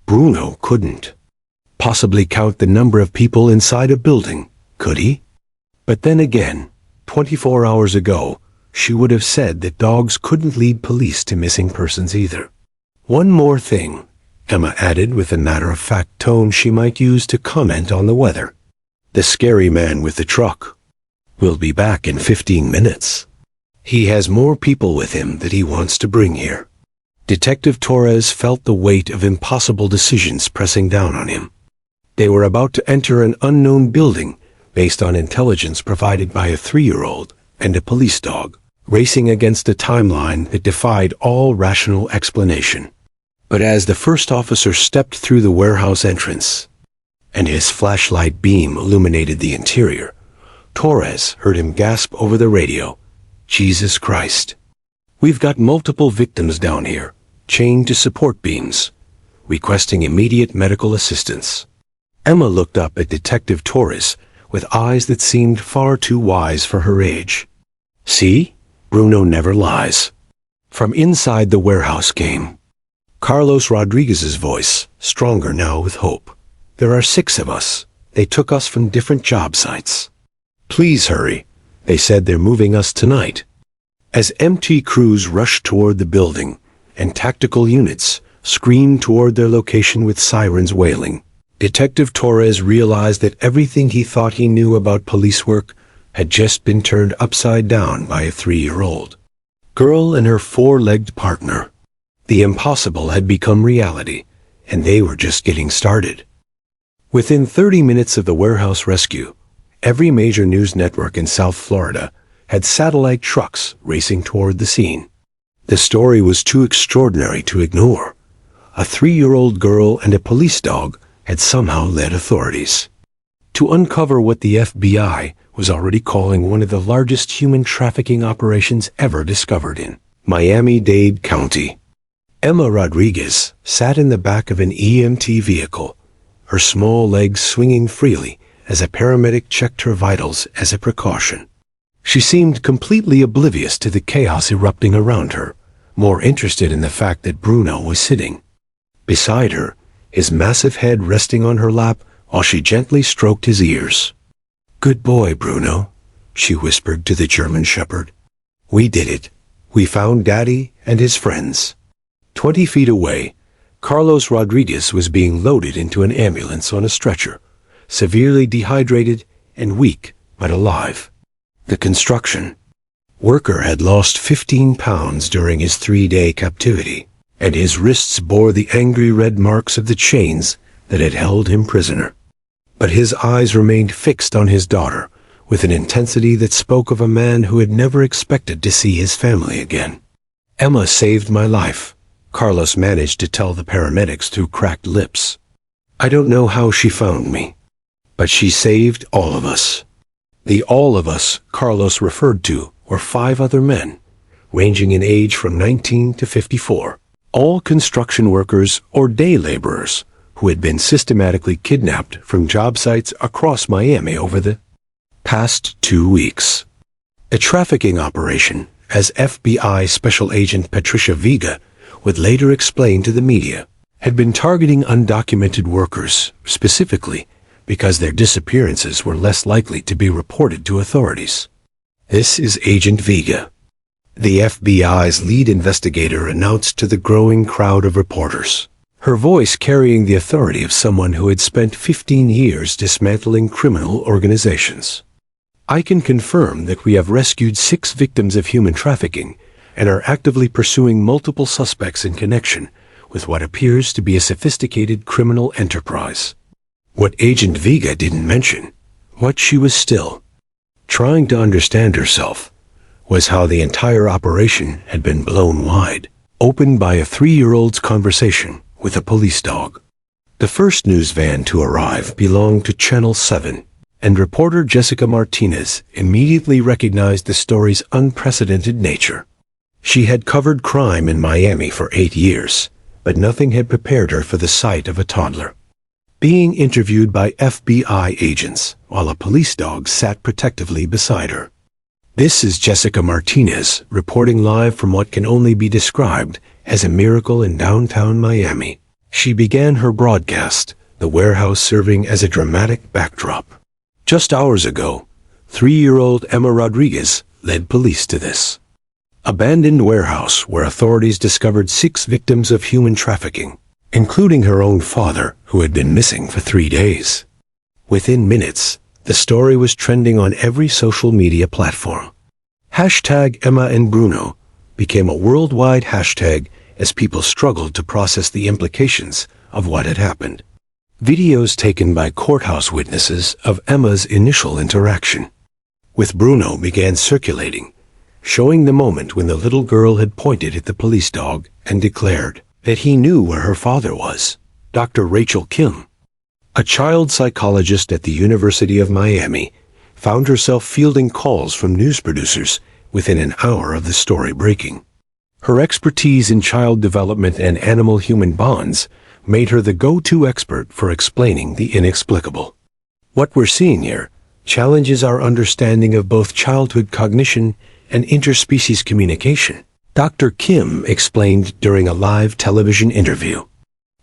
Bruno couldn't possibly count the number of people inside a building, could he? But then again, 24 hours ago, she would have said that dogs couldn't lead police to missing persons either. "One more thing," Emma added with a matter-of-fact tone she might use to comment on the weather. "The scary man with the truck will be back in 15 minutes. He has more people with him that he wants to bring here." Detective Torres felt the weight of impossible decisions pressing down on him. They were about to enter an unknown building based on intelligence provided by a 3-year-old and a police dog, racing against a timeline that defied all rational explanation. But as the first officer stepped through the warehouse entrance, and his flashlight beam illuminated the interior, Torres heard him gasp over the radio, "Jesus Christ. We've got multiple victims down here, chained to support beams, requesting immediate medical assistance." Emma looked up at Detective Torres with eyes that seemed far too wise for her age. "See? Bruno never lies." From inside the warehouse came Carlos Rodriguez's voice, stronger now with hope. "There are 6 of us. They took us from different job sites. Please hurry. They said they're moving us tonight." As MT crews rushed toward the building, and tactical units screamed toward their location with sirens wailing, Detective Torres realized that everything he thought he knew about police work had just been turned upside down by a 3-year-old girl and her 4-legged partner. The impossible had become reality, and they were just getting started. Within 30 minutes of the warehouse rescue, every major news network in South Florida had satellite trucks racing toward the scene. The story was too extraordinary to ignore. A 3-year-old girl and a police dog had somehow led authorities to uncover what the FBI was already calling one of the largest human trafficking operations ever discovered in Miami-Dade County. Emma Rodriguez sat in the back of an EMT vehicle, her small legs swinging freely as a paramedic checked her vitals as a precaution. She seemed completely oblivious to the chaos erupting around her, more interested in the fact that Bruno was sitting beside her, his massive head resting on her lap while she gently stroked his ears. "Good boy, Bruno," she whispered to the German shepherd. "We did it. We found Daddy and his friends." 20 feet away, Carlos Rodriguez was being loaded into an ambulance on a stretcher, severely dehydrated and weak but alive. The construction worker had lost 15 pounds during his 3-day captivity, and his wrists bore the angry red marks of the chains that had held him prisoner. But his eyes remained fixed on his daughter with an intensity that spoke of a man who had never expected to see his family again. "Emma saved my life," Carlos managed to tell the paramedics through cracked lips. "I don't know how she found me, but she saved all of us." The all of us Carlos referred to were 5 other men, ranging in age from 19 to 54. All construction workers or day laborers who had been systematically kidnapped from job sites across Miami over the past 2 weeks. A trafficking operation, as FBI Special Agent Patricia Vega would later explain to the media, had been targeting undocumented workers, specifically because their disappearances were less likely to be reported to authorities. "This is Agent Vega," the FBI's lead investigator announced to the growing crowd of reporters, her voice carrying the authority of someone who had spent 15 years dismantling criminal organizations. "I can confirm that we have rescued 6 victims of human trafficking and are actively pursuing multiple suspects in connection with what appears to be a sophisticated criminal enterprise. What Agent Vega didn't mention, what she was still trying to understand herself, was how the entire operation had been blown wide open by a 3-year-old's conversation with a police dog. The first news van to arrive belonged to Channel 7, and reporter Jessica Martinez immediately recognized the story's unprecedented nature. She had covered crime in Miami for 8 years, but nothing had prepared her for the sight of a toddler being interviewed by FBI agents while a police dog sat protectively beside her. This is Jessica Martinez reporting live from what can only be described as a miracle in downtown Miami. She began her broadcast, the warehouse serving as a dramatic backdrop. Just hours ago, 3-year-old Emma Rodriguez led police to this abandoned warehouse where authorities discovered 6 victims of human trafficking, including her own father, who had been missing for 3 days. Within minutes, the story was trending on every social media platform. #EmmaandBruno became a worldwide hashtag as people struggled to process the implications of what had happened. Videos taken by courthouse witnesses of Emma's initial interaction with Bruno began circulating, showing the moment when the little girl had pointed at the police dog and declared that he knew where her father was. Dr. Rachel Kim, a child psychologist at the University of Miami, found herself fielding calls from news producers within an hour of the story breaking. Her expertise in child development and animal-human bonds made her the go-to expert for explaining the inexplicable. What we're seeing here challenges our understanding of both childhood cognition and interspecies communication, Dr. Kim explained during a live television interview.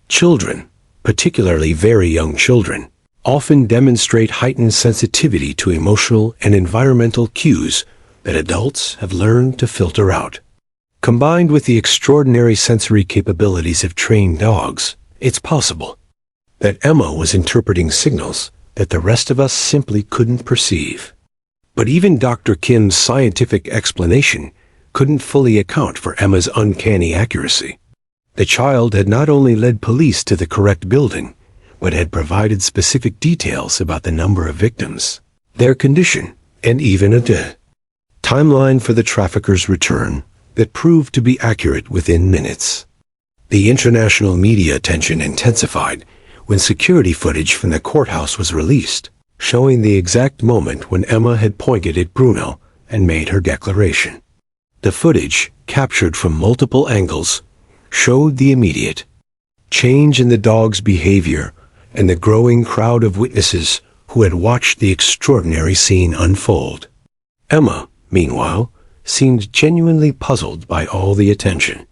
Children, particularly very young children, often demonstrate heightened sensitivity to emotional and environmental cues that adults have learned to filter out. Combined with the extraordinary sensory capabilities of trained dogs, it's possible that Emma was interpreting signals that the rest of us simply couldn't perceive. But even Dr. Kim's scientific explanation couldn't fully account for Emma's uncanny accuracy. The child had not only led police to the correct building, but had provided specific details about the number of victims, their condition, and even a timeline for the trafficker's return that proved to be accurate within minutes. The international media attention intensified when security footage from the courthouse was released, showing the exact moment when Emma had pointed at Bruno and made her declaration. The footage, captured from multiple angles, showed the immediate change in the dog's behavior and the growing crowd of witnesses who had watched the extraordinary scene unfold. Emma, meanwhile, seemed genuinely puzzled by all the attention.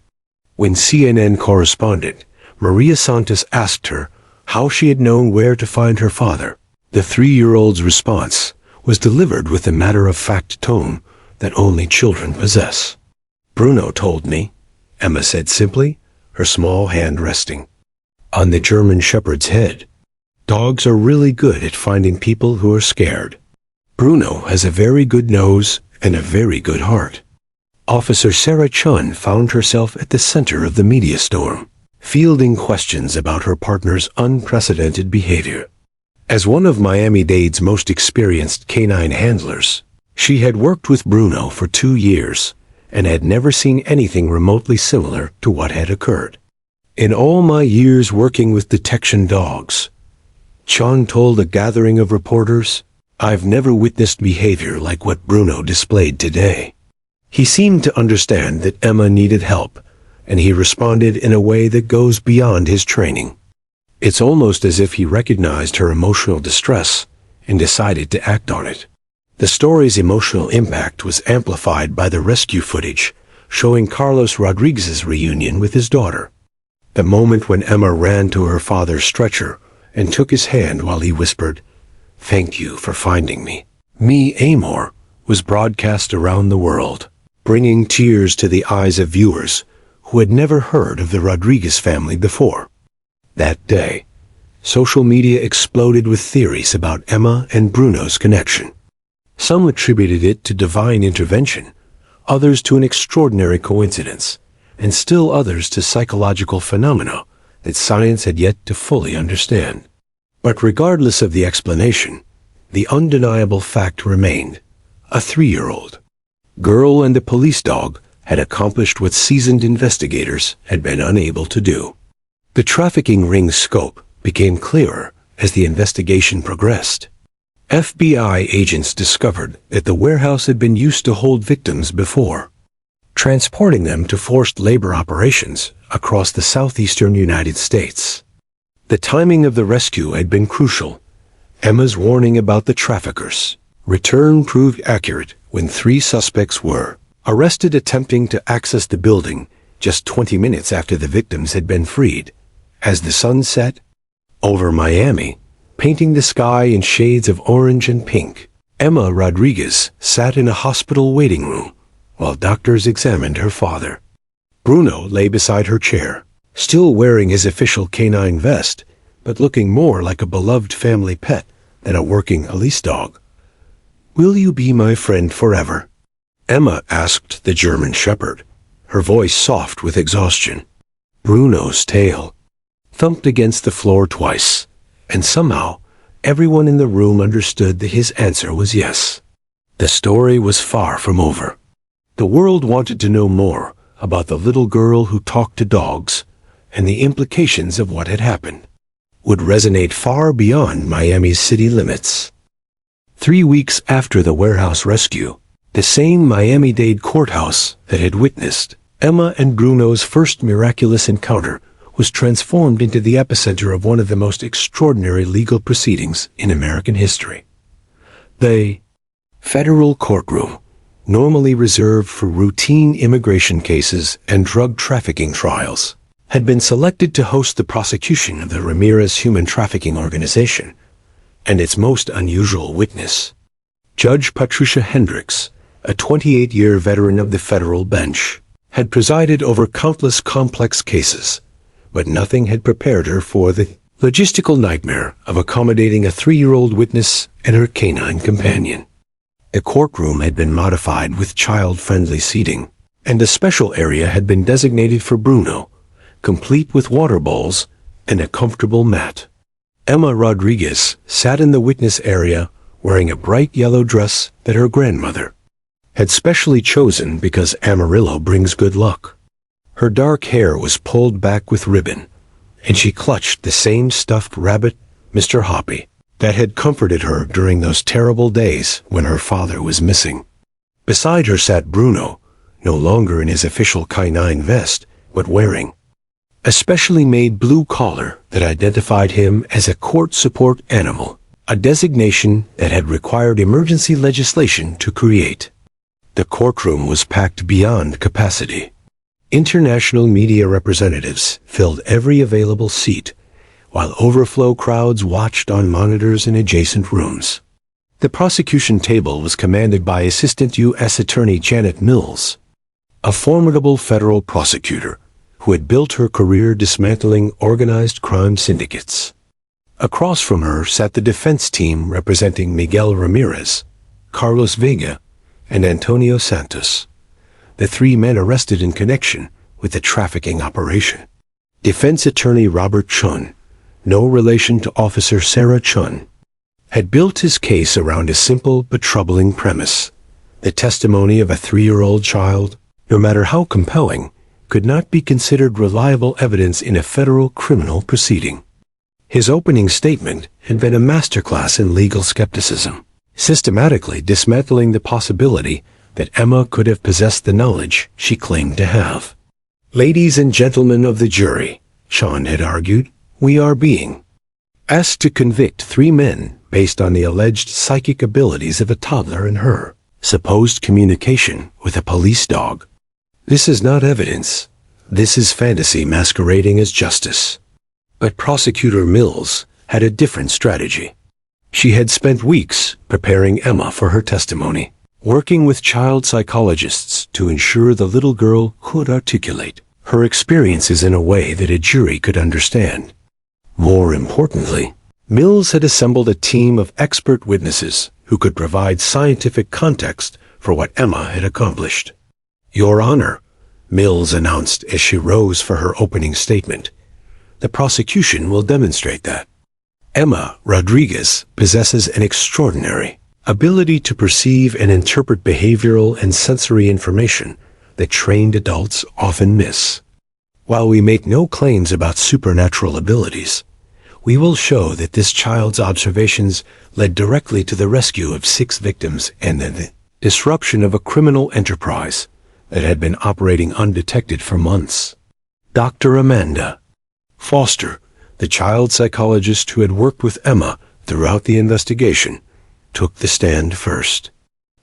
When CNN correspondent Maria Santos asked her how she had known where to find her father, the 3-year-old's response was delivered with the matter-of-fact tone that only children possess. "Bruno told me," Emma said simply, her small hand resting on the German Shepherd's head. "Dogs are really good at finding people who are scared. Bruno has a very good nose and a very good heart." Officer Sarah Chun found herself at the center of the media storm, fielding questions about her partner's unprecedented behavior. As one of Miami-Dade's most experienced canine handlers, she had worked with Bruno for 2 years and had never seen anything remotely similar to what had occurred. "In all my years working with detection dogs," Chun told a gathering of reporters, "I've never witnessed behavior like what Bruno displayed today." He seemed to understand that Emma needed help, and he responded in a way that goes beyond his training. It's almost as if he recognized her emotional distress and decided to act on it. The story's emotional impact was amplified by the rescue footage showing Carlos Rodriguez's reunion with his daughter. The moment when Emma ran to her father's stretcher and took his hand while he whispered, "Thank you for finding me. Me, Amor," was broadcast around the world, bringing tears to the eyes of viewers who had never heard of the Rodriguez family before. That day, social media exploded with theories about Emma and Bruno's connection. Some attributed it to divine intervention, others to an extraordinary coincidence, and still others to psychological phenomena that science had yet to fully understand. But regardless of the explanation, the undeniable fact remained. A 3-year-old girl and a police dog had accomplished what seasoned investigators had been unable to do. The trafficking ring's scope became clearer as the investigation progressed. FBI agents discovered that the warehouse had been used to hold victims before, transporting them to forced labor operations across the southeastern United States. The timing of the rescue had been crucial. Emma's warning about the traffickers' return proved accurate when 3 suspects were arrested attempting to access the building just 20 minutes after the victims had been freed. As the sun set over Miami, painting the sky in shades of orange and pink, Emma Rodriguez sat in a hospital waiting room while doctors examined her father. Bruno lay beside her chair, still wearing his official canine vest, but looking more like a beloved family pet than a working police dog. "Will you be my friend forever?" Emma asked the German shepherd, her voice soft with exhaustion. Bruno's tail thumped against the floor twice, and somehow everyone in the room understood that his answer was yes. The story was far from over. The world wanted to know more about the little girl who talked to dogs, and the implications of what had happened would resonate far beyond Miami's city limits. 3 weeks after the warehouse rescue, the same Miami-Dade courthouse that had witnessed Emma and Bruno's first miraculous encounter was transformed into the epicenter of one of the most extraordinary legal proceedings in American history. The federal courtroom, normally reserved for routine immigration cases and drug trafficking trials, had been selected to host the prosecution of the Ramirez human trafficking organization, and its most unusual witness, Judge Patricia Hendricks, a 28-year veteran of the federal bench, had presided over countless complex cases, but nothing had prepared her for the logistical nightmare of accommodating a 3-year-old witness and her canine companion. The courtroom had been modified with child-friendly seating, and a special area had been designated for Bruno, complete with water bowls and a comfortable mat. Emma Rodriguez sat in the witness area wearing a bright yellow dress that her grandmother had specially chosen because Amarillo brings good luck. Her dark hair was pulled back with ribbon, and she clutched the same stuffed rabbit, Mr. Hoppy, that had comforted her during those terrible days when her father was missing. Beside her sat Bruno, no longer in his official canine vest, but wearing a specially made blue collar that identified him as a court support animal, a designation that had required emergency legislation to create. The courtroom was packed beyond capacity. International media representatives filled every available seat, while overflow crowds watched on monitors in adjacent rooms. The prosecution table was commanded by Assistant U.S. Attorney Janet Mills, a formidable federal prosecutor who had built her career dismantling organized crime syndicates. Across from her sat the defense team representing Miguel Ramirez, Carlos Vega, and Antonio Santos, the 3 men arrested in connection with the trafficking operation. Defense attorney Robert Chun, no relation to Officer Sarah Chun, had built his case around a simple but troubling premise. The testimony of a 3-year-old child, no matter how compelling, could not be considered reliable evidence in a federal criminal proceeding. His opening statement had been a masterclass in legal skepticism, systematically dismantling the possibility that Emma could have possessed the knowledge she claimed to have. "Ladies and gentlemen of the jury," Sean had argued, "we are being asked to convict 3 men based on the alleged psychic abilities of a toddler and her supposed communication with a police dog. This is not evidence. This is fantasy masquerading as justice." But Prosecutor Mills had a different strategy. She had spent weeks preparing Emma for her testimony, working with child psychologists to ensure the little girl could articulate her experiences in a way that a jury could understand. More importantly, Mills had assembled a team of expert witnesses who could provide scientific context for what Emma had accomplished. Your Honor, Mills announced as she rose for her opening statement. The prosecution will demonstrate that Emma Rodriguez possesses an extraordinary ability to perceive and interpret behavioral and sensory information that trained adults often miss. While we make no claims about supernatural abilities, we will show that this child's observations led directly to the rescue of 6 victims and the disruption of a criminal enterprise that had been operating undetected for months. Dr. Amanda Foster, the child psychologist who had worked with Emma throughout the investigation, took the stand first.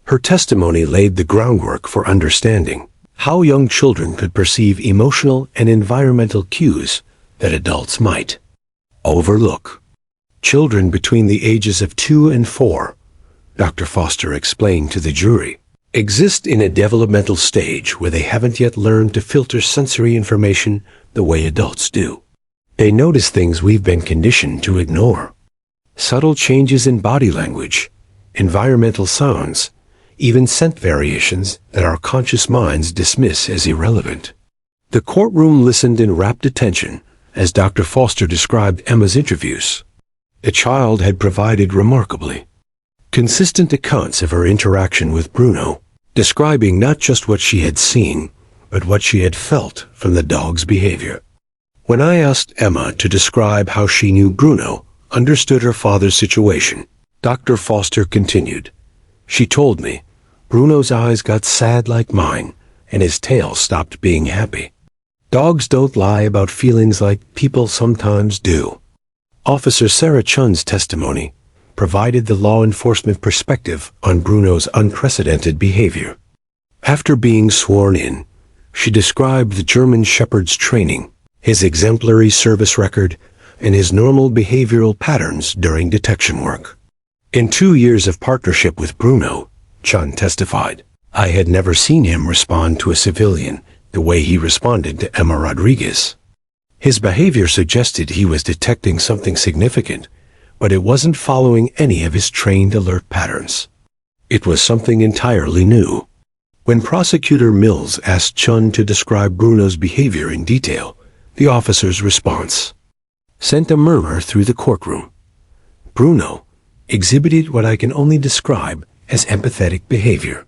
Her testimony laid the groundwork for understanding how young children could perceive emotional and environmental cues that adults might overlook. Children between the ages of 2 and 4, Dr. Foster explained to the jury, exist in a developmental stage where they haven't yet learned to filter sensory information the way adults do. They notice things we've been conditioned to ignore. Subtle changes in body language, environmental sounds, even scent variations that our conscious minds dismiss as irrelevant. The courtroom listened in rapt attention as Dr. Foster described Emma's interviews. The child had provided remarkably consistent accounts of her interaction with Bruno, describing not just what she had seen, but what she had felt from the dog's behavior. When I asked Emma to describe how she knew Bruno understood her father's situation, Dr. Foster continued. She told me, Bruno's eyes got sad like mine, and his tail stopped being happy. Dogs don't lie about feelings like people sometimes do. Officer Sarah Chun's testimony provided the law enforcement perspective on Bruno's unprecedented behavior. After being sworn in, she described the German Shepherd's training, his exemplary service record, and his normal behavioral patterns during detection work. In 2 years of partnership with Bruno, Chun testified, I had never seen him respond to a civilian the way he responded to Emma Rodriguez. His behavior suggested he was detecting something significant, but it wasn't following any of his trained alert patterns. It was something entirely new. When Prosecutor Mills asked Chun to describe Bruno's behavior in detail, the officer's response sent a murmur through the courtroom. Bruno exhibited what I can only describe as empathetic behavior.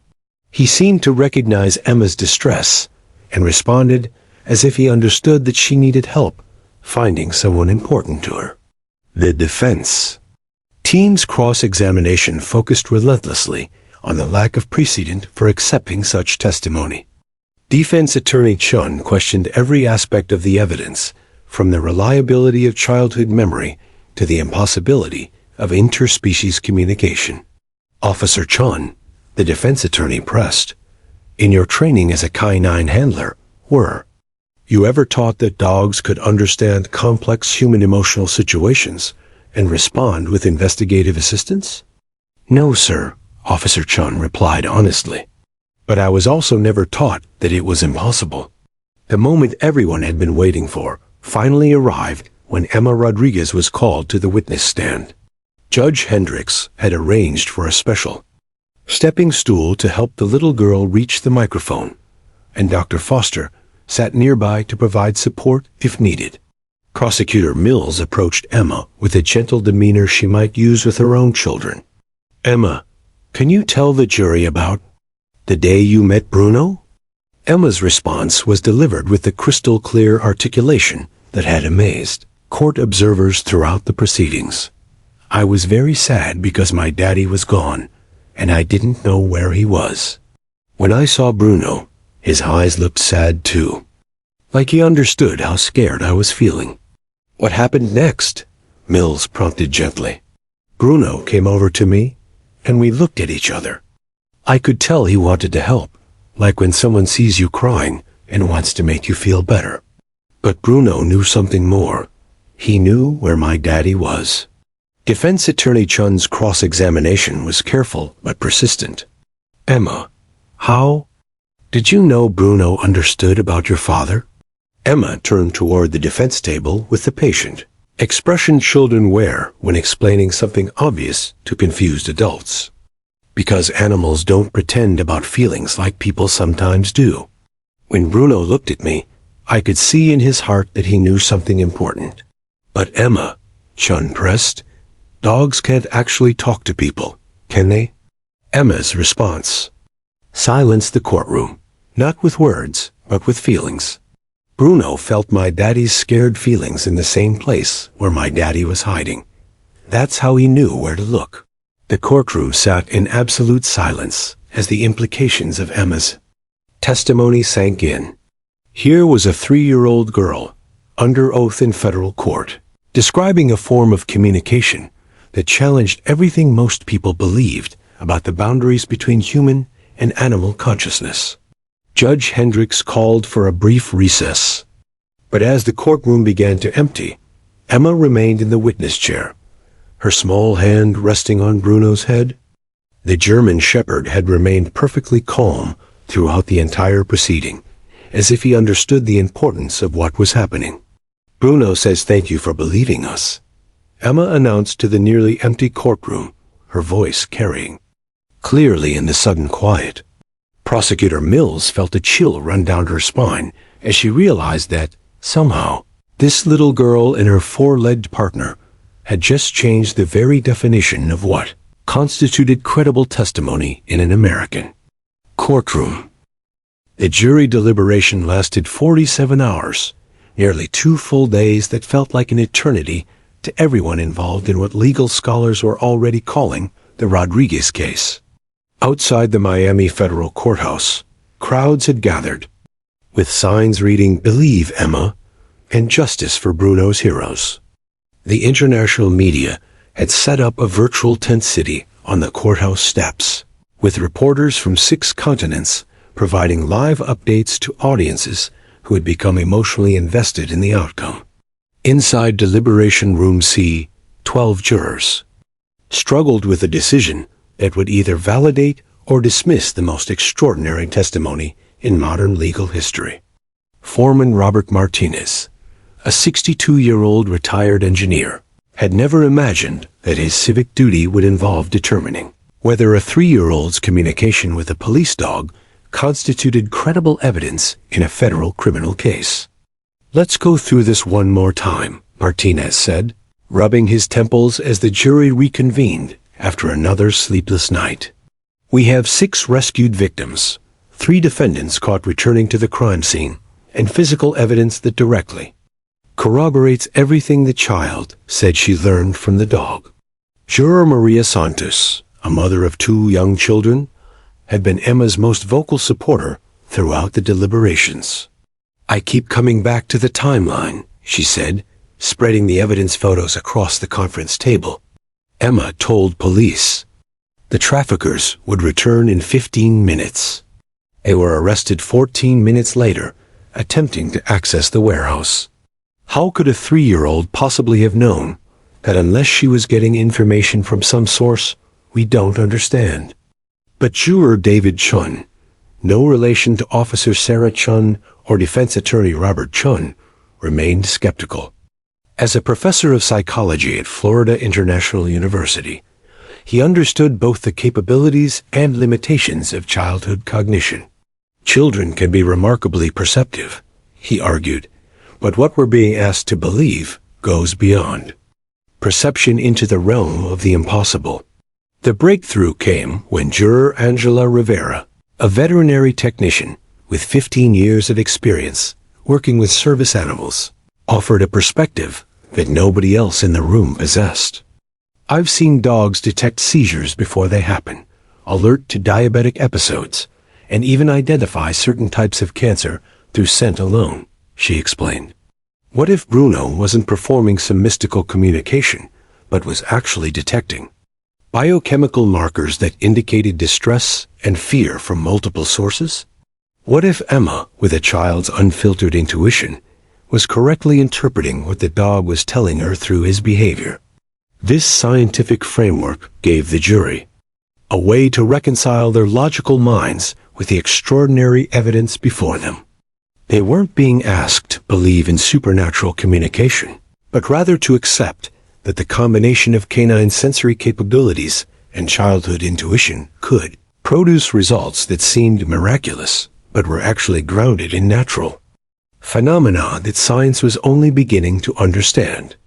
He seemed to recognize Emma's distress and responded as if he understood that she needed help finding someone important to her. The defense team's cross-examination focused relentlessly on the lack of precedent for accepting such testimony. Defense attorney Chun questioned every aspect of the evidence, from the reliability of childhood memory to the impossibility of interspecies communication. Officer Chun, the defense attorney, pressed, in your training as a canine handler, were you ever taught that dogs could understand complex human emotional situations and respond with investigative assistance? No, sir, Officer Chun replied honestly. But I was also never taught that it was impossible. The moment everyone had been waiting for finally arrived when Emma Rodriguez was called to the witness stand. Judge Hendricks had arranged for a special stepping stool to help the little girl reach the microphone, and Dr. Foster sat nearby to provide support if needed. Prosecutor Mills approached Emma with a gentle demeanor she might use with her own children. Emma, can you tell the jury about the day you met Bruno? Emma's response was delivered with the crystal-clear articulation that had amazed court observers throughout the proceedings. I was very sad because my daddy was gone, and I didn't know where he was. When I saw Bruno, his eyes looked sad too, like he understood how scared I was feeling. What happened next? Mills prompted gently. Bruno came over to me, and we looked at each other. I could tell he wanted to help, like when someone sees you crying and wants to make you feel better. But Bruno knew something more. He knew where my daddy was. Defense Attorney Chun's cross-examination was careful but persistent. Emma, how did you know Bruno understood about your father? Emma turned toward the defense table with the patient expression children wear when explaining something obvious to confused adults. Because animals don't pretend about feelings like people sometimes do, When Bruno looked at me, I could see in his heart that he knew something important. But Emma, Chun pressed, dogs can't actually talk to people, can they? Emma's response silenced the courtroom, not with words, but with feelings. Bruno felt my daddy's scared feelings in the same place where my daddy was hiding. That's how he knew where to look. The courtroom sat in absolute silence as the implications of Emma's testimony sank in. Here was a 3-year-old girl, under oath in federal court, describing a form of communication that challenged everything most people believed about the boundaries between human and animal consciousness. Judge Hendricks called for a brief recess. But as the courtroom began to empty, Emma remained in the witness chair, her small hand resting on Bruno's head. The German shepherd had remained perfectly calm throughout the entire proceeding, as if he understood the importance of what was happening. Bruno says thank you for believing us, Emma announced to the nearly empty courtroom, her voice carrying clearly in the sudden quiet. Prosecutor Mills felt a chill run down her spine as she realized that, somehow, this little girl and her 4-legged partner had just changed the very definition of what constituted credible testimony in an American courtroom. The jury deliberation lasted 47 hours, nearly 2 full days that felt like an eternity to everyone involved in what legal scholars were already calling the Rodriguez case. Outside the Miami Federal Courthouse, crowds had gathered, with signs reading "Believe Emma" and "Justice for Bruno's Heroes." The international media had set up a virtual tent city on the courthouse steps, with reporters from 6 continents providing live updates to audiences who had become emotionally invested in the outcome. Inside Deliberation Room C, 12 jurors struggled with a decision that would either validate or dismiss the most extraordinary testimony in modern legal history. Foreman Robert Martinez, a 62-year-old retired engineer, had never imagined that his civic duty would involve determining whether a 3-year-old's communication with a police dog constituted credible evidence in a federal criminal case. "Let's go through this one more time," Martinez said, rubbing his temples as the jury reconvened after another sleepless night. "We have 6 rescued victims, 3 defendants caught returning to the crime scene, and physical evidence that directly corroborates everything the child said she learned from the dog." Juror Maria Santos, a mother of 2 young children, had been Emma's most vocal supporter throughout the deliberations. "I keep coming back to the timeline," she said, spreading the evidence photos across the conference table. Emma told police the traffickers would return in 15 minutes. They were arrested 14 minutes later, attempting to access the warehouse. How could a 3-year-old possibly have known that unless she was getting information from some source we don't understand? But juror David Chun, no relation to Officer Sarah Chun or defense attorney Robert Chun, remained skeptical. As a professor of psychology at Florida International University, he understood both the capabilities and limitations of childhood cognition. Children can be remarkably perceptive, he argued, but what we're being asked to believe goes beyond perception into the realm of the impossible. The breakthrough came when juror Angela Rivera, a veterinary technician with 15 years of experience working with service animals, offered a perspective that nobody else in the room possessed. "I've seen dogs detect seizures before they happen, alert to diabetic episodes, and even identify certain types of cancer through scent alone," she explained. What if Bruno wasn't performing some mystical communication, but was actually detecting biochemical markers that indicated distress and fear from multiple sources? What if Emma, with a child's unfiltered intuition, was correctly interpreting what the dog was telling her through his behavior? This scientific framework gave the jury a way to reconcile their logical minds with the extraordinary evidence before them. They weren't being asked to believe in supernatural communication, but rather to accept that the combination of canine sensory capabilities and childhood intuition could produce results that seemed miraculous, but were actually grounded in natural phenomena that science was only beginning to understand.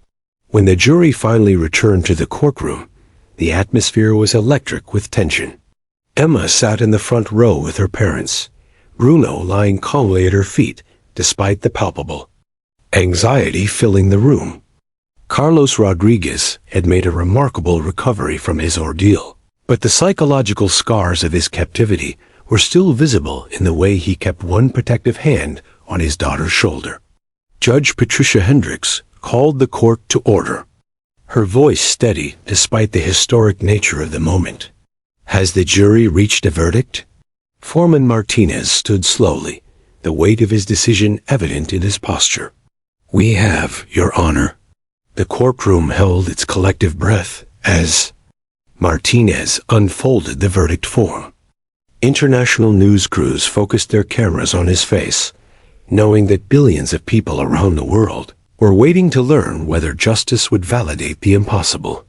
When the jury finally returned to the courtroom, the atmosphere was electric with tension. Emma sat in the front row with her parents, Bruno lying calmly at her feet, despite the palpable anxiety filling the room. Carlos Rodriguez had made a remarkable recovery from his ordeal, but the psychological scars of his captivity were still visible in the way he kept one protective hand on his daughter's shoulder. Judge Patricia Hendricks called the court to order, her voice steady despite the historic nature of the moment. "Has the jury reached a verdict?" Foreman Martinez stood slowly, the weight of his decision evident in his posture. "We have, Your Honor." The courtroom held its collective breath as Martinez unfolded the verdict form. International news crews focused their cameras on his face, knowing that billions of people around the world were waiting to learn whether justice would validate the impossible.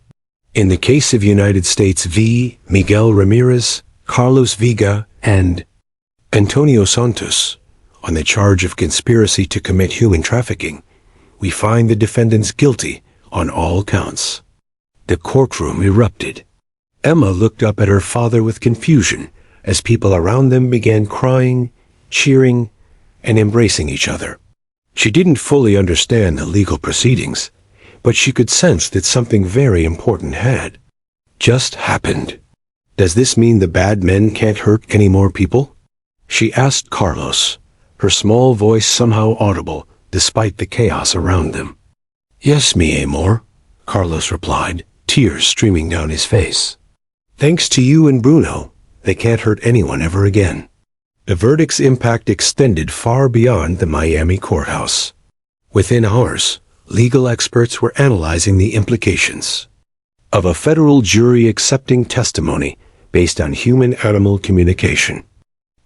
In the case of United States v. Miguel Ramirez, Carlos Vega, and Antonio Santos, on the charge of conspiracy to commit human trafficking, we find the defendants guilty on all counts. The courtroom erupted. Emma looked up at her father with confusion as people around them began crying, cheering, and embracing each other. She didn't fully understand the legal proceedings, but she could sense that something very important had just happened. "Does this mean the bad men can't hurt any more people?" she asked Carlos, her small voice somehow audible despite the chaos around them. "Yes, mi amor," Carlos replied, tears streaming down his face. "Thanks to you and Bruno, they can't hurt anyone ever again." The verdict's impact extended far beyond the Miami courthouse. Within hours, legal experts were analyzing the implications of a federal jury accepting testimony based on human-animal communication.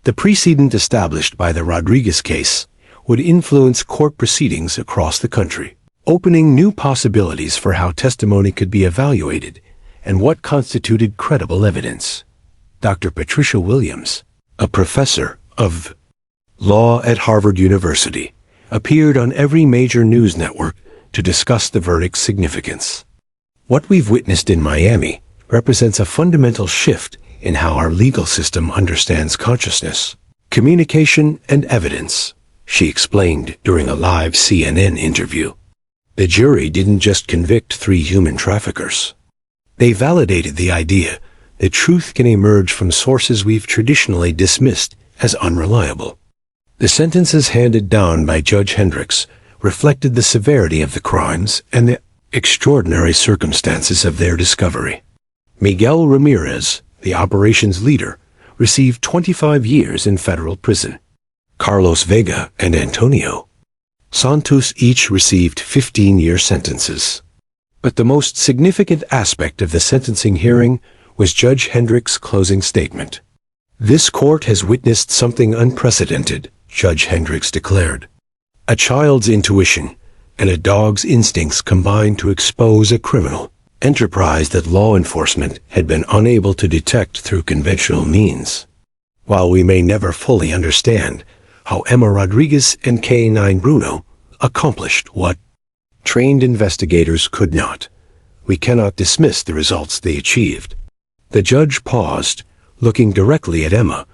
The precedent established by the Rodriguez case would influence court proceedings across the country, opening new possibilities for how testimony could be evaluated and what constituted credible evidence. Dr. Patricia Williams, a professor of law at Harvard University, appeared on every major news network to discuss the verdict's significance. "What we've witnessed in Miami represents a fundamental shift in how our legal system understands consciousness, communication, and evidence," she explained during a live CNN interview. The jury didn't just convict 3 human traffickers. They validated the idea that truth can emerge from sources we've traditionally dismissed as unreliable. The sentences handed down by Judge Hendricks reflected the severity of the crimes and the extraordinary circumstances of their discovery. Miguel Ramirez, the operations leader, received 25 years in federal prison. Carlos Vega and Antonio Santos each received 15-year sentences. But the most significant aspect of the sentencing hearing was Judge Hendricks' closing statement. "This court has witnessed something unprecedented," Judge Hendricks declared. "A child's intuition and a dog's instincts combined to expose a criminal enterprise that law enforcement had been unable to detect through conventional means. While we may never fully understand how Emma Rodriguez and K9 Bruno accomplished what trained investigators could not, we cannot dismiss the results they achieved." The judge paused, looking directly at Emma,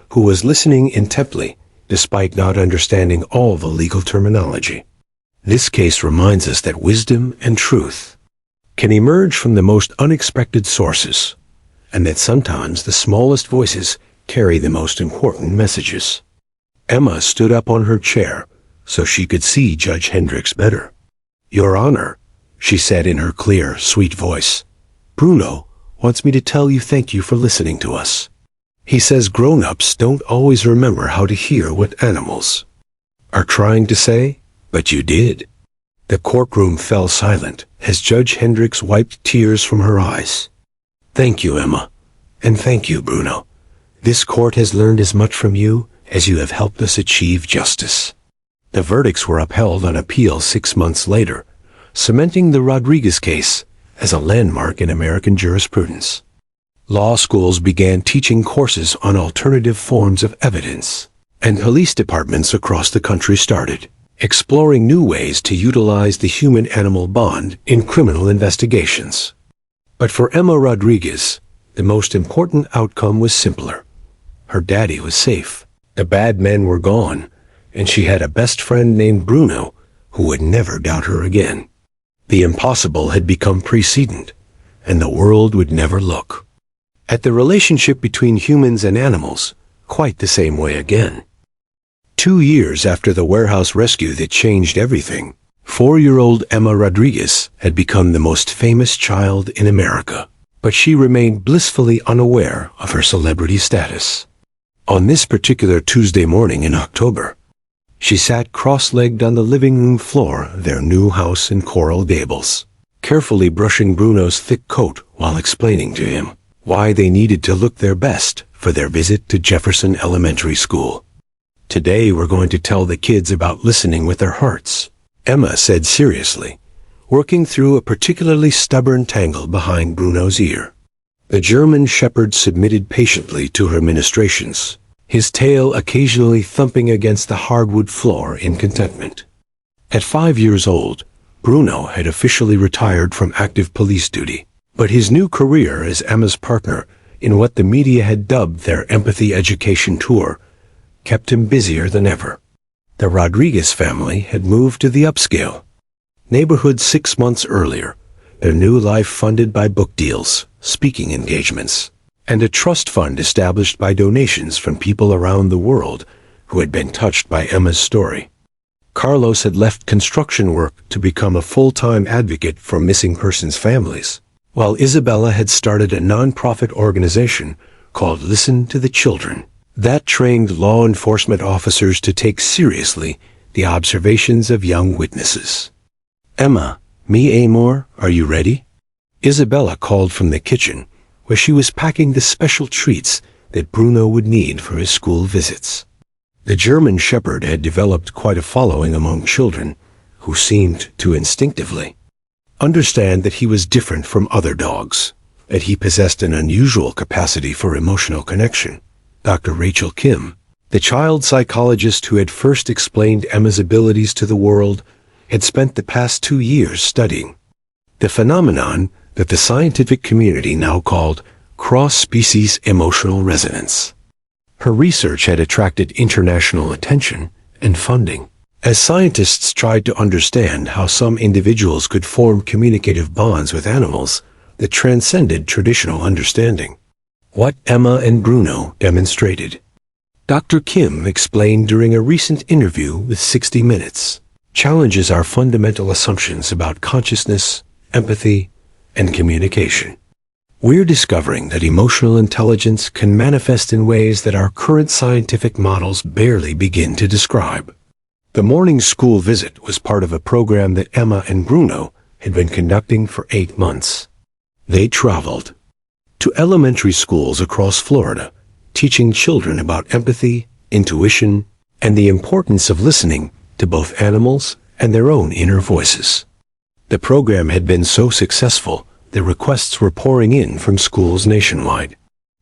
who was listening intently, despite not understanding all the legal terminology. "This case reminds us that wisdom and truth can emerge from the most unexpected sources, and that sometimes the smallest voices carry the most important messages." Emma stood up on her chair so she could see Judge Hendricks better. "Your Honor," she said in her clear, sweet voice, "Bruno wants me to tell you thank you for listening to us. He says grown-ups don't always remember how to hear what animals are trying to say, but you did." The courtroom fell silent as Judge Hendricks wiped tears from her eyes. "Thank you, Emma, and thank you, Bruno. This court has learned as much from you as you have helped us achieve justice." The verdicts were upheld on appeal 6 months later, cementing the Rodriguez case as a landmark in American jurisprudence. Law schools began teaching courses on alternative forms of evidence, and police departments across the country started exploring new ways to utilize the human-animal bond in criminal investigations. But for Emma Rodriguez, the most important outcome was simpler. Her daddy was safe. The bad men were gone, and she had a best friend named Bruno who would never doubt her again. The impossible had become precedent, and the world would never look at the relationship between humans and animals quite the same way again. 2 years after the warehouse rescue that changed everything, 4-year-old Emma Rodriguez had become the most famous child in America, but she remained blissfully unaware of her celebrity status. On this particular Tuesday morning in October, she sat cross-legged on the living room floor of their new house in Coral Gables, carefully brushing Bruno's thick coat while explaining to him why they needed to look their best for their visit to Jefferson Elementary School. "Today we're going to tell the kids about listening with their hearts," Emma said seriously, working through a particularly stubborn tangle behind Bruno's ear. The German shepherd submitted patiently to her ministrations, his tail occasionally thumping against the hardwood floor in contentment. At 5 years old, Bruno had officially retired from active police duty, but his new career as Emma's partner in what the media had dubbed their empathy education tour kept him busier than ever. The Rodriguez family had moved to the upscale neighborhood 6 months earlier, their new life funded by book deals, speaking engagements, and a trust fund established by donations from people around the world who had been touched by Emma's story. Carlos had left construction work to become a full-time advocate for missing persons families, while Isabella had started a non-profit organization called Listen to the Children that trained law enforcement officers to take seriously the observations of young witnesses. "Emma, mi amor, are you ready?" Isabella called from the kitchen, where she was packing the special treats that Bruno would need for his school visits. The German shepherd had developed quite a following among children, who seemed to instinctively understand that he was different from other dogs, that he possessed an unusual capacity for emotional connection. Dr. Rachel Kim, the child psychologist who had first explained Emma's abilities to the world, had spent the past 2 years studying the phenomenon that the scientific community now called cross-species emotional resonance. Her research had attracted international attention and funding, as scientists tried to understand how some individuals could form communicative bonds with animals that transcended traditional understanding. What Emma and Bruno demonstrated. Dr. Kim explained during a recent interview with 60 Minutes, challenges our fundamental assumptions about consciousness, empathy, and communication. We're discovering that emotional intelligence can manifest in ways that our current scientific models barely begin to describe. The morning school visit was part of a program that Emma and Bruno had been conducting for 8 months. They traveled to elementary schools across Florida, teaching children about empathy, intuition, and the importance of listening to both animals and their own inner voices. The program had been so successful that requests were pouring in from schools nationwide.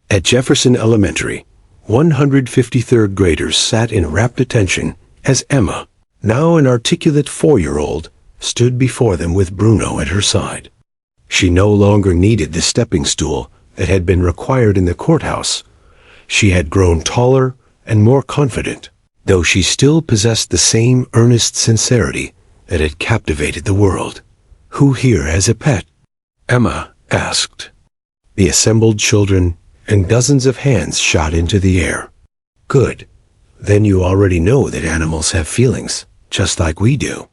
At Jefferson Elementary, 153rd graders sat in rapt attention as Emma, now an articulate 4-year-old, stood before them with Bruno at her side. She no longer needed the stepping stool that had been required in the courthouse. She had grown taller and more confident, though she still possessed the same earnest sincerity that had captivated the world. "Who here has a pet?" Emma asked. The assembled children and dozens of hands shot into the air. "Good. Then you already know that animals have feelings, just like we do.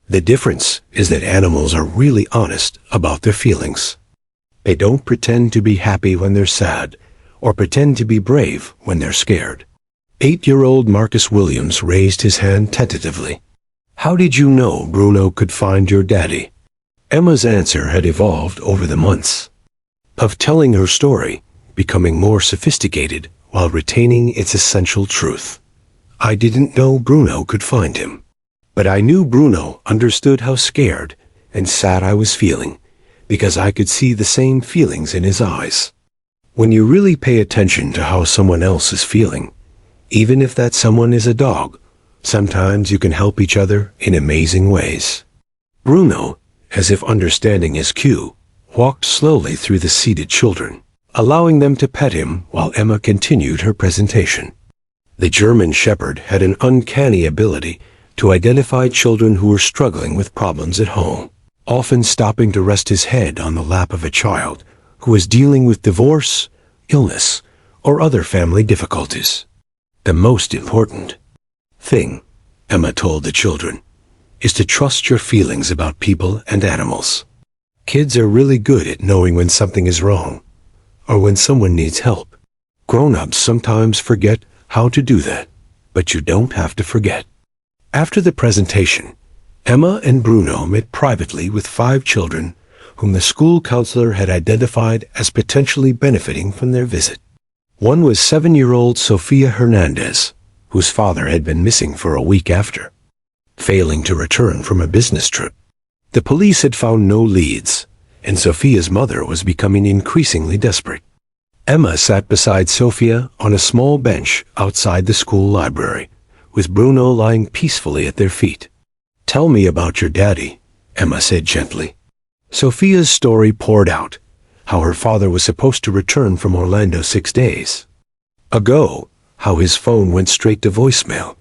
The difference is that animals are really honest about their feelings. They don't pretend to be happy when they're sad, or pretend to be brave when they're scared." 8-year-old Marcus Williams raised his hand tentatively. "How did you know Bruno could find your daddy?" Emma's answer had evolved over the months of telling her story, becoming more sophisticated while retaining its essential truth. "I didn't know Bruno could find him, but I knew Bruno understood how scared and sad I was feeling, because I could see the same feelings in his eyes. When you really pay attention to how someone else is feeling, Even if that someone is a dog, sometimes you can help each other in amazing ways. Bruno, as if understanding his cue, walked slowly through the seated children, allowing them to pet him while Emma continued her presentation. The German Shepherd had an uncanny ability to identify children who were struggling with problems at home, often stopping to rest his head on the lap of a child who was dealing with divorce, illness, or other family difficulties. The most important thing, Emma told the children, is to trust your feelings about people and animals. Kids are really good at knowing when something is wrong, or when someone needs help. Grown-ups sometimes forget how to do that, but you don't have to forget. After the presentation, Emma and Bruno met privately with 5 children whom the school counselor had identified as potentially benefiting from their visit. One was 7-year-old Sofia Hernandez, whose father had been missing for a week after, failing to return from a business trip. The police had found no leads, and Sofia's mother was becoming increasingly desperate. Emma sat beside Sofia on a small bench outside the school library, with Bruno lying peacefully at their feet. "Tell me about your daddy," Emma said gently. Sofia's story poured out, how her father was supposed to return from Orlando 6 days ago, how his phone went straight to voicemail,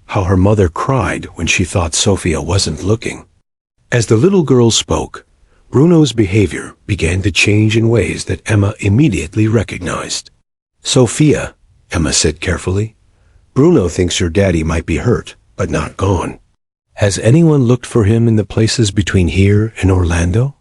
how her mother cried when she thought Sofia wasn't looking. As the little girl spoke, Bruno's behavior began to change in ways that Emma immediately recognized. "Sofia," Emma said carefully, "Bruno thinks your daddy might be hurt, but not gone. Has anyone looked for him in the places between here and Orlando?"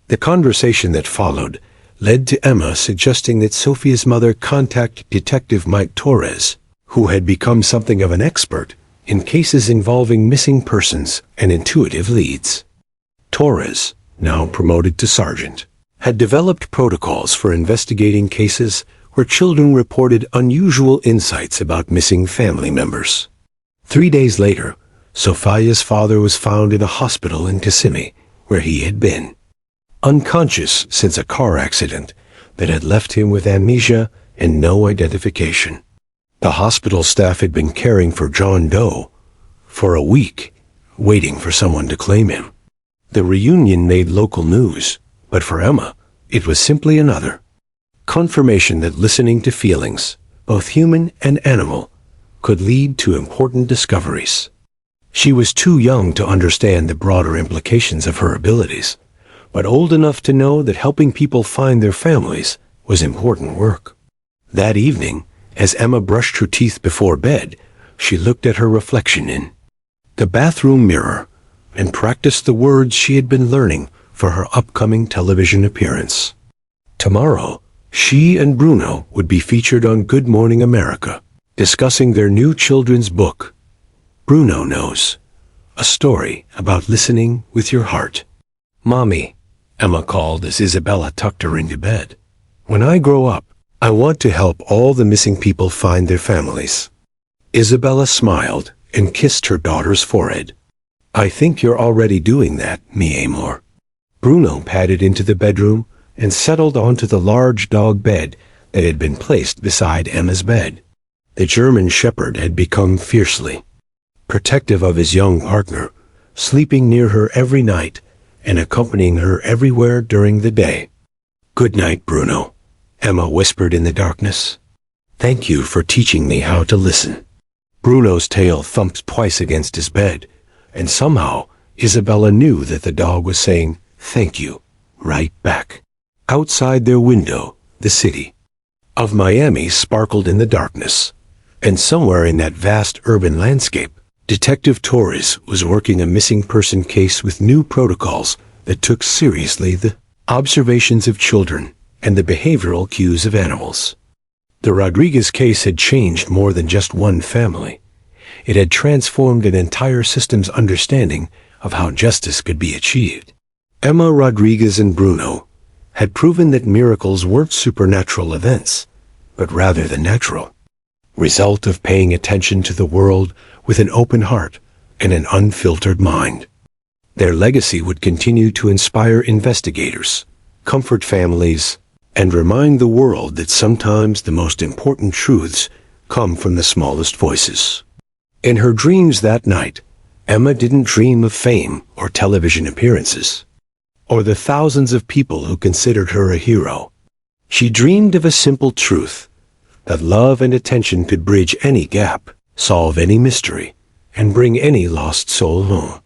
The conversation that followed led to Emma suggesting that Sofia's mother contact Detective Mike Torres, who had become something of an expert in cases involving missing persons and intuitive leads. Torres, now promoted to sergeant, had developed protocols for investigating cases where children reported unusual insights about missing family members. 3 days later, Sofia's father was found in a hospital in Kissimmee, where he had been unconscious since a car accident that had left him with amnesia and no identification. The hospital staff had been caring for John Doe for a week, waiting for someone to claim him. The reunion made local news, but for Emma, it was simply another confirmation that listening to feelings, both human and animal, could lead to important discoveries. She was too young to understand the broader implications of her abilities, but old enough to know that helping people find their families was important work. That evening, as Emma brushed her teeth before bed, she looked at her reflection in the bathroom mirror and practiced the words she had been learning for her upcoming television appearance. Tomorrow, she and Bruno would be featured on Good Morning America, discussing their new children's book, Bruno Knows, a story about listening with your heart. "Mommy," Emma called as Isabella tucked her into bed. "When I grow up, I want to help all the missing people find their families." Isabella smiled and kissed her daughter's forehead. "I think you're already doing that, mi amor." Bruno padded into the bedroom and settled onto the large dog bed that had been placed beside Emma's bed. The German Shepherd had become fiercely protective of his young partner, sleeping near her every night and accompanying her everywhere during the day. "Good night, Bruno," Emma whispered in the darkness. "Thank you for teaching me how to listen." Bruno's tail thumped twice against his bed, and somehow Isabella knew that the dog was saying thank you right back. Outside their window, the city of Miami sparkled in the darkness, and somewhere in that vast urban landscape, Detective Torres was working a missing person case with new protocols that took seriously the observations of children and the behavioral cues of animals. The Rodriguez case had changed more than just one family. It had transformed an entire system's understanding of how justice could be achieved. Emma Rodriguez and Bruno had proven that miracles weren't supernatural events, but rather the natural result of paying attention to the world with an open heart and an unfiltered mind. Their legacy would continue to inspire investigators, comfort families, and remind the world that sometimes the most important truths come from the smallest voices. In her dreams that night, Emma didn't dream of fame or television appearances, or the thousands of people who considered her a hero. She dreamed of a simple truth, that love and attention could bridge any gap, solve any mystery, and bring any lost soul home.